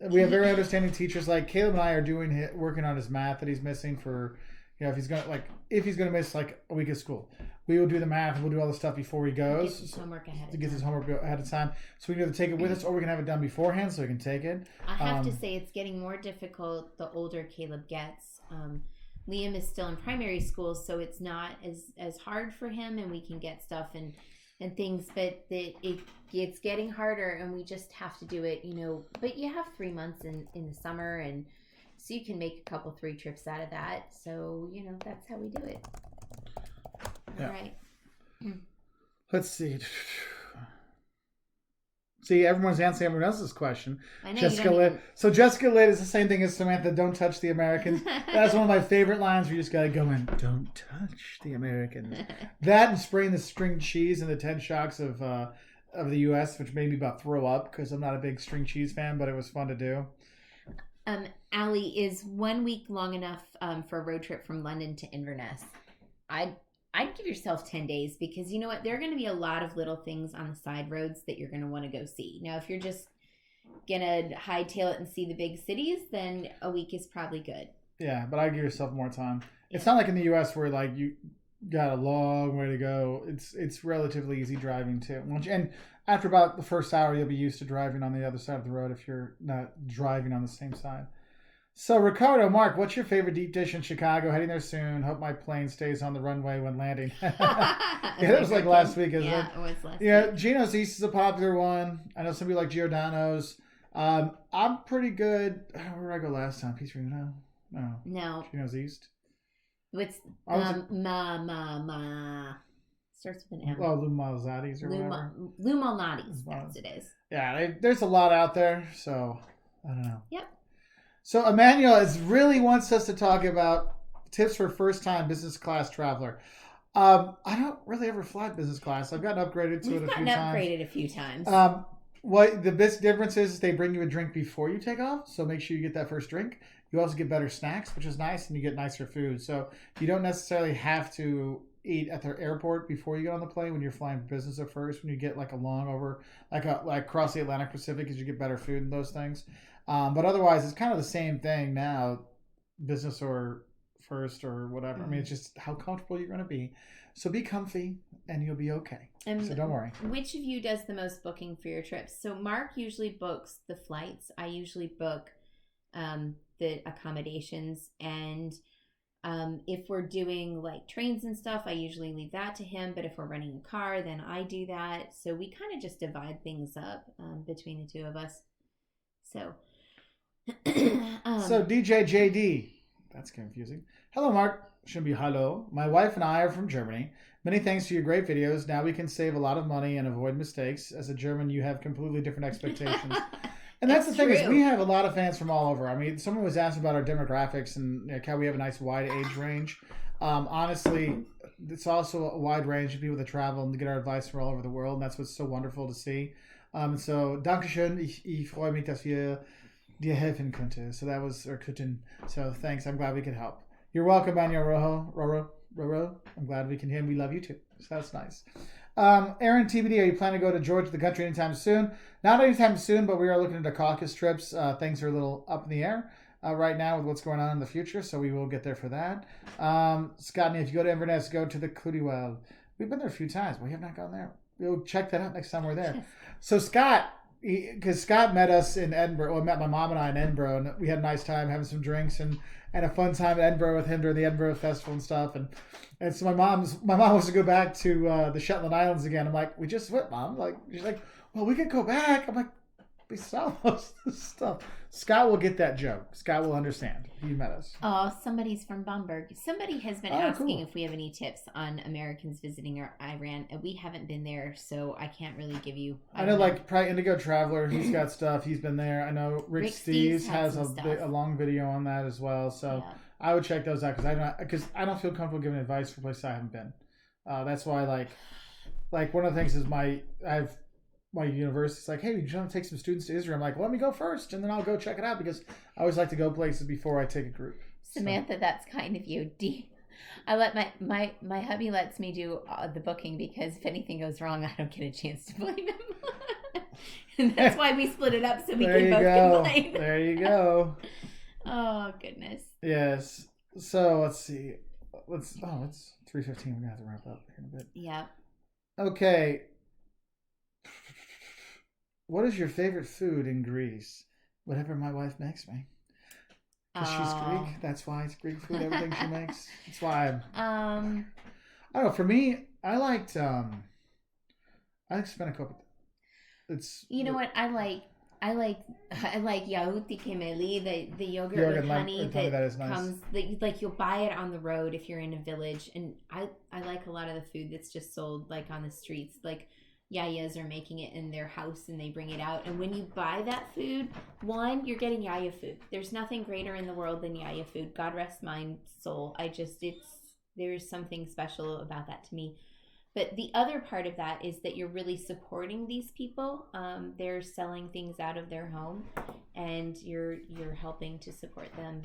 We have very understanding teachers. Like Caleb and I are working on his math that he's missing for, if he's gonna miss like a week of school, we will do the math and we'll do all the stuff before he goes. Get his homework ahead of time. Get his homework ahead of time, so we can either take it with us or we can have it done beforehand so we can take it. I have to say it's getting more difficult the older Caleb gets. Liam is still in primary school, so it's not as hard for him, and we can get stuff and things, but it's getting harder, and we just have to do it, but you have 3 months in the summer, and so you can make a couple 3 trips out of that. So, that's how we do it. All right. Let's see. See, everyone's answering everyone else's question. I know. Jessica Litt. So Jessica Litt is the same thing as Samantha. Don't touch the Americans. That's one of my favorite lines. Where you just gotta go in. Don't touch the Americans. That and spraying the string cheese and the 10 shocks of the U.S., which made me about throw up because I'm not a big string cheese fan, but it was fun to do. Allie, is 1 week long enough for a road trip from London to Inverness? I'd give yourself 10 days, because you know what? There are going to be a lot of little things on the side roads that you're going to want to go see. Now, if you're just going to hightail it and see the big cities, then a week is probably good. Yeah, but I'd give yourself more time. Yeah. It's not like in the U.S. where like you got a long way to go. It's relatively easy driving too. And after about the first hour, you'll be used to driving on the other side of the road if you're not driving on the same side. So, Ricardo, Mark, what's your favorite deep dish in Chicago? Heading there soon. Hope my plane stays on the runway when landing. Yeah, that was like last week, isn't it? Yeah, it was last week. Yeah, Gino's East is a popular one. I know some people like Giordano's. I'm pretty good. Where did I go last time? Pizza Reno? No. Gino's East? What's starts with an M. Oh, Lou Malnati's or whatever. Lou Malnati's, that's it is. Yeah, there's a lot out there, so I don't know. Yep. So Emmanuel really wants us to talk about tips for first-time business class traveler. I don't really ever fly business class. I've gotten upgraded to it a few times. We've gotten upgraded a few times. What the best difference is they bring you a drink before you take off, so make sure you get that first drink. You also get better snacks, which is nice, and you get nicer food. So you don't necessarily have to eat at the airport before you get on the plane when you're flying business at first. When you get like a long over, like across the Atlantic Pacific, because you get better food and those things. But otherwise, it's kind of the same thing now, business or first or whatever. I mean, it's just how comfortable you're going to be. So be comfy, and you'll be okay. And so don't worry. Which of you does the most booking for your trips? So Mark usually books the flights. I usually book the accommodations, and if we're doing like trains and stuff, I usually leave that to him. But if we're renting a car, then I do that. So we kind of just divide things up between the two of us. So, so DJ JD, that's confusing. Hello, Mark. Shouldn't be hello. My wife and I are from Germany. Many thanks for your great videos. Now we can save a lot of money and avoid mistakes. As a German, you have completely different expectations. And that's the thing is we have a lot of fans from all over. I mean, someone was asking about our demographics and like how we have a nice wide age range. Honestly, it's also a wide range of people that travel and get our advice from all over the world. And that's what's so wonderful to see. So, Dankeschön. Ich freue mich, dass wir dir helfen könnte. So that was, or könnten. So thanks. I'm glad we could help. You're welcome, Anya Roro. I'm glad we can hear, and we love you too. So that's nice. Aaron TBD, are you planning to go to Georgia, the country, anytime soon? Not anytime soon, but we are looking into Caucasus trips. Things are a little up in the air right now with what's going on in the future, so we will get there for that. Scott, if you go to Inverness, go to the Cludiwell. We've been there a few times, but we have not gone there. We'll check that out next time we're there. So Scott, because Scott met us in Edinburgh, well, met my mom and I in Edinburgh, and we had a nice time having some drinks and a fun time at Edinburgh with him during the Edinburgh Festival and stuff. And so my mom wants to go back to the Shetland Islands again. I'm like, we just went, Mom. Like, she's like, well, we could go back. I'm like, we saw most of this stuff. Scott will get that joke. Scott will understand. He met us. Oh, somebody's from Bamberg. Somebody has been asking if we have any tips on Americans visiting Iran. We haven't been there, so I can't really give you. I know, like, probably Indigo Traveler. He's got stuff. He's been there. I know Rick Steves has a long video on that as well. So yeah. I would check those out because I don't feel comfortable giving advice for places I haven't been. That's why, like one of the things is my university's like, hey, you want to take some students to Israel? I'm like, well, let me go first, and then I'll go check it out because I always like to go places before I take a group. Samantha, that's kind of you. I let my hubby lets me do the booking because if anything goes wrong, I don't get a chance to blame him. And that's why we split it up so we can both complain. There you go. Oh goodness. Yes. So let's see. It's 3:15. We're gonna have to wrap up here in a bit. Yeah. Okay. What is your favorite food in Greece? Whatever my wife makes me. Because she's Greek. That's why it's Greek food, everything she makes. That's why I don't know. For me, I liked spenakopita. It's what I like yaourt kemeli, the yogurt with honey that is nice. Comes like you'll buy it on the road if you're in a village, and I like a lot of the food that's just sold like on the streets, like yayas are making it in their house and they bring it out. And when you buy that food, one, you're getting yaya food. There's nothing greater in the world than yaya food. God rest my soul. There's something special about that to me. But the other part of that is that you're really supporting these people. They're selling things out of their home, and you're helping to support them,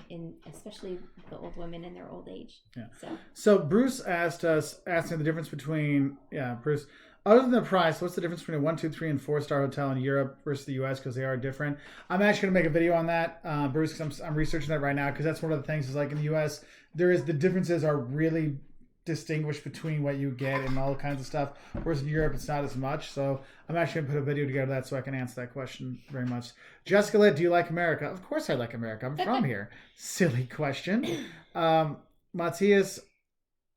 especially the old women in their old age. Yeah. So Bruce asking the difference between Bruce. Other than the price, what's the difference between a 1, 2, 3, and 4-star hotel in Europe versus the U.S. because they are different? I'm actually going to make a video on that, Bruce, because I'm researching that right now because that's one of the things is like in the U.S. the differences are really distinguished between what you get and all kinds of stuff, whereas in Europe it's not as much. So I'm actually going to put a video together that so I can answer that question very much. Jessica Litt, do you like America? Of course I like America. I'm from here. Silly question. Matthias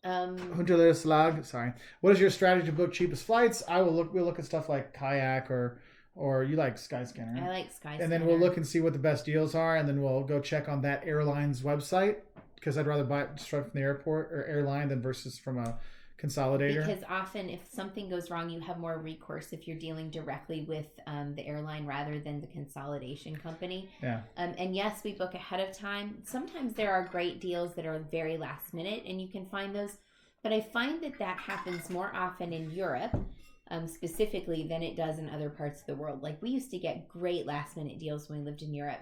Hunterleslag, sorry. What is your strategy to book cheapest flights? We'll look at stuff like Kayak or you like Skyscanner. Right? I like Skyscanner. And then we'll look and see what the best deals are, and then we'll go check on that airline's website because I'd rather buy it straight from the airport or airline than versus from a consolidator. Because often if something goes wrong, you have more recourse if you're dealing directly with the airline rather than the consolidation company. Yeah. And yes, we book ahead of time. Sometimes there are great deals that are very last minute and you can find those. But I find that happens more often in Europe specifically than it does in other parts of the world. Like we used to get great last minute deals when we lived in Europe.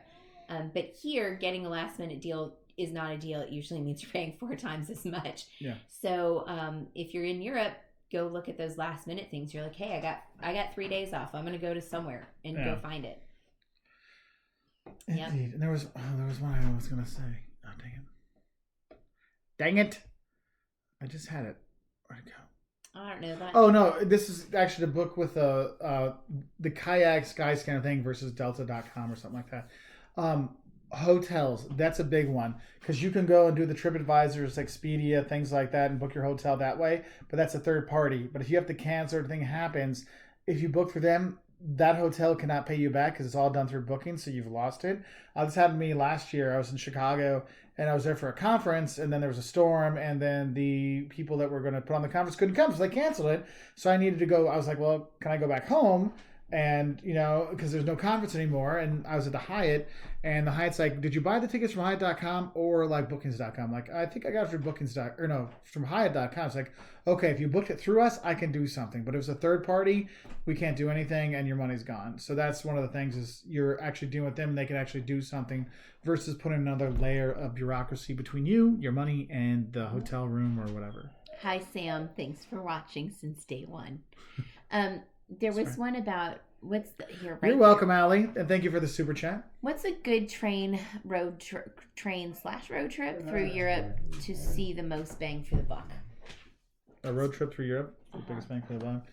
But here, getting a last minute deal is not a deal. It usually means you're paying 4 times as much. Yeah. So if you're in Europe, go look at those last minute things. You're like, hey, I got 3 days off. I'm going to go to somewhere and go find it. Indeed. Yep. And there was one I was going to say. Oh, dang it. Dang it. I just had it. Where'd it go? I don't know that. Oh, no. This is actually the book with the kayak Skyscanner thing versus Delta.com or something like that. Hotels, that's a big one because you can go and do the TripAdvisors, Expedia, things like that, and book your hotel that way. But that's a third party. But if you have to cancel or anything happens, if you book through them, that hotel cannot pay you back because it's all done through booking, so you've lost it. This happened to me last year. I was in Chicago and I was there for a conference, and then there was a storm, and then the people that were going to put on the conference couldn't come, so they canceled it. So I needed to go. I was like, well, can I go back home? And, because there's no conference anymore. And I was at the Hyatt, and the Hyatt's like, did you buy the tickets from Hyatt.com or like bookings.com? Like, I think I got it from from Hyatt.com. It's like, okay, if you booked it through us, I can do something. But if it's a third party, we can't do anything and your money's gone. So that's one of the things is you're actually dealing with them and they can actually do something versus putting another layer of bureaucracy between you, your money, and the hotel room or whatever. Hi, Sam. Thanks for watching since day one. There was one about You're welcome, Allie, and thank you for the super chat. What's a good road trip through Europe to see the most bang for the buck? A road trip through Europe, the biggest bang for the buck.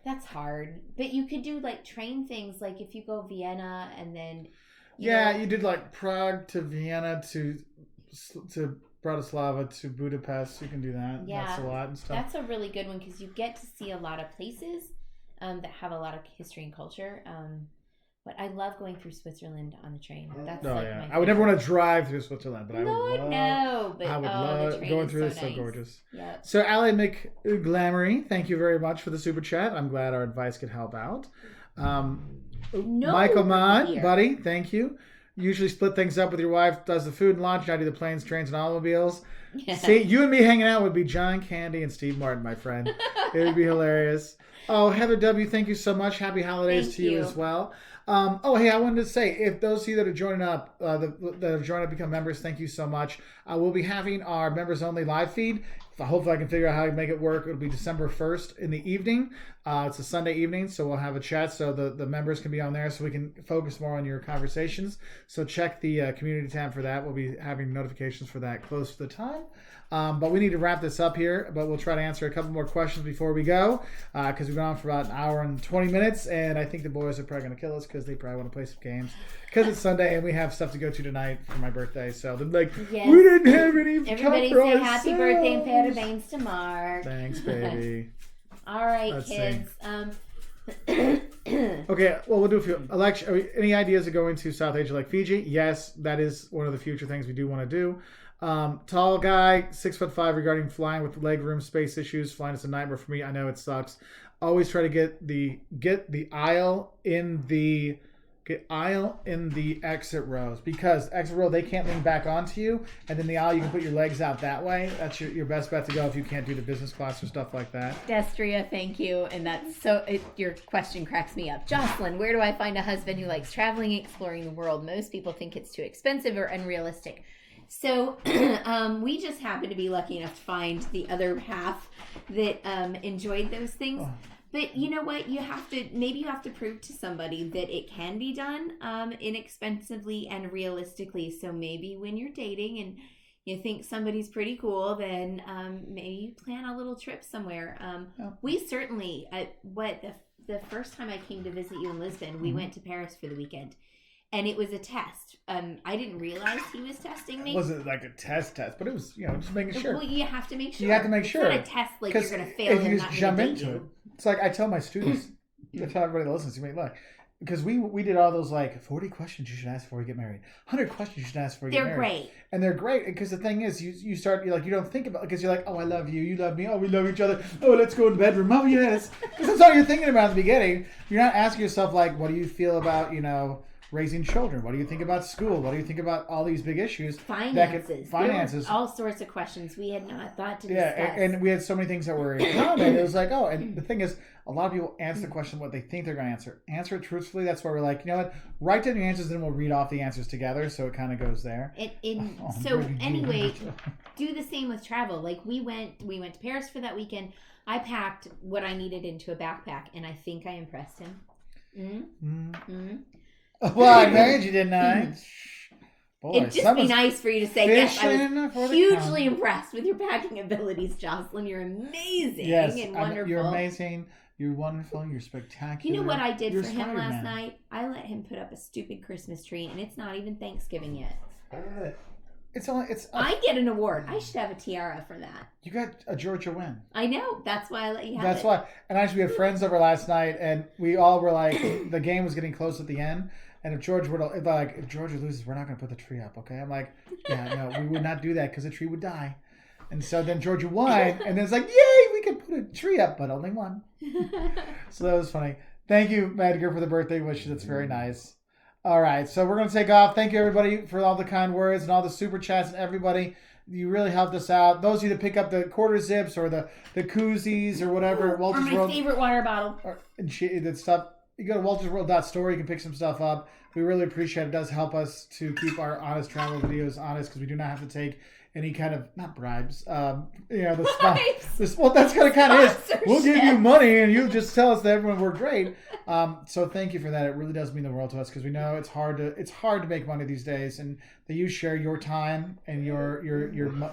That's hard, but you could do like train things, like if you go Vienna and then. You did like Prague to Vienna to Bratislava to Budapest. You can do that. Yeah, that's a lot and stuff. That's a really good one because you get to see a lot of places that have a lot of history and culture. But I love going through Switzerland on the train. That's my favorite. I would never want to drive through Switzerland, but I would love the train going through is this. Nice. So gorgeous. Yep. So Allie McGlamory, thank you very much for the super chat. I'm glad our advice could help out. Michael Mann, buddy, thank you. Usually split things up with your wife, does the food and lunch, I do the planes, trains, and automobiles. Yeah. See, you and me hanging out would be John Candy and Steve Martin, my friend. It would be hilarious. Oh, Heather W., thank you so much. Happy holidays to you as well. Hey, I wanted to say, if those of you that are joining up, that have joined up, become members, thank you so much. We'll be having our members-only live feed. Hopefully I can figure out how to make it work. It'll be December 1st in the evening. It's a Sunday evening, so we'll have a chat so the members can be on there so we can focus more on your conversations. So check the community tab for that. We'll be having notifications for that close to the time. But we need to wrap this up here, but we'll try to answer a couple more questions before we go because we've gone on for about an hour and 20 minutes, and I think the boys are probably going to kill us because they probably want to play some games because it's Sunday and we have stuff to go to tonight for my birthday. So they're like, yes. We didn't have any Everybody say ourselves. Happy birthday and Pat Baines to Mark. Thanks, baby. All right, let's kids. Okay, well, we'll do a few. Any ideas of going to South Asia like Fiji? Yes, that is one of the future things we do want to do. Tall guy, 6'5", regarding flying with leg room space issues. Flying is a nightmare for me. I know it sucks. Always try to get the aisle in the exit rows because exit row they can't lean back onto you, and then the aisle you can put your legs out that way. That's your best bet to go if you can't do the business class or stuff like that. Destria, thank you, and that's so. Your question cracks me up. Jocelyn, where do I find a husband who likes traveling and exploring the world? Most people think it's too expensive or unrealistic. So we just happen to be lucky enough to find the other half that enjoyed those things. Oh. But you know what? You have to prove to somebody that it can be done inexpensively and realistically. So maybe when you're dating and you think somebody's pretty cool, then maybe you plan a little trip somewhere. We certainly, the first time I came to visit you in Lisbon, we went to Paris for the weekend. And it was a test. I didn't realize he was testing me. It wasn't like a test, but it was, just making sure. Well, you have to make sure. You have to make sure. It's not a test like you're going to fail. If you just jump into it. It's like I tell my students, I tell everybody that listens to me, look, because we did all those like 40 questions you should ask before you get married, 100 questions you should ask before you get married. They're great. And they're great because the thing is, you start, you're like, you don't think about it because you're like, oh, I love you, you love me, oh, we love each other, oh, let's go in the bedroom, oh, yes. Because that's all you're thinking about in the beginning. You're not asking yourself, like, what do you feel about, raising children? What do you think about school? What do you think about all these big issues? Finances. All sorts of questions we had not thought to discuss. Yeah, and we had so many things that were in common. It was like, oh, and the thing is, a lot of people answer the question what they think they're going to answer. Answer it truthfully. That's why we're like, you know what? Write down your answers, and we'll read off the answers together, so it kind of goes there. Anyway, do the same with travel. Like we went to Paris for that weekend. I packed what I needed into a backpack, and I think I impressed him. Well, I married you, didn't I? Boy, it'd just be nice for you to say, yes, I was hugely impressed with your packing abilities, Jocelyn. You're amazing and wonderful. You're amazing. You're wonderful. You're spectacular. You know what I did for him last night? I let him put up a stupid Christmas tree, and it's not even Thanksgiving yet. I get an award. I should have a tiara for that. You got a Georgia win. I know. That's why I let you have it. That's why. And actually, we had friends over last night, and we all were like, the game was getting close at the end. And if Georgia loses, we're not going to put the tree up, okay? I'm like, yeah, no, we would not do that because the tree would die. And so then Georgia won, and then it's like, yay, we could put a tree up, but only one. So that was funny. Thank you, Edgar, for the birthday wishes. That's very nice. All right, so we're going to take off. Thank you, everybody, for all the kind words and all the super chats and everybody. You really helped us out. Those of you that pick up the quarter zips or the koozies or whatever. Wolters World, favorite water bottle. And that stuff. You go to woltersworld.store. You can pick some stuff up. We really appreciate it. It does help us to keep our honest travel videos honest because we do not have to take any kind of, not bribes. Well, that's kind of is. We'll give you money and you just tell us that everyone we're great. So thank you for that. It really does mean the world to us because we know it's hard to make money these days, and that you share your time and your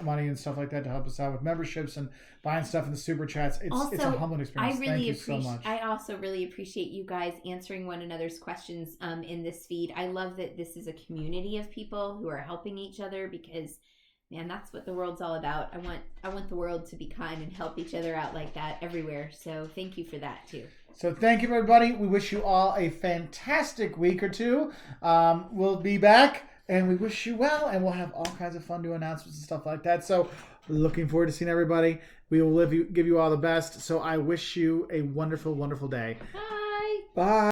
money and stuff like that to help us out with memberships and buying stuff in the super chats. It's a humbling experience. Thank you so much. I also really appreciate you guys answering one another's questions in this feed. I love that this is a community of people who are helping each other because, man, that's what the world's all about. I want the world to be kind and help each other out like that everywhere. So thank you for that too. So thank you, everybody. We wish you all a fantastic week or two. We'll be back, and we wish you well, and we'll have all kinds of fun new announcements and stuff like that. So looking forward to seeing everybody. We will give you all the best. So I wish you a wonderful, wonderful day. Bye. Bye.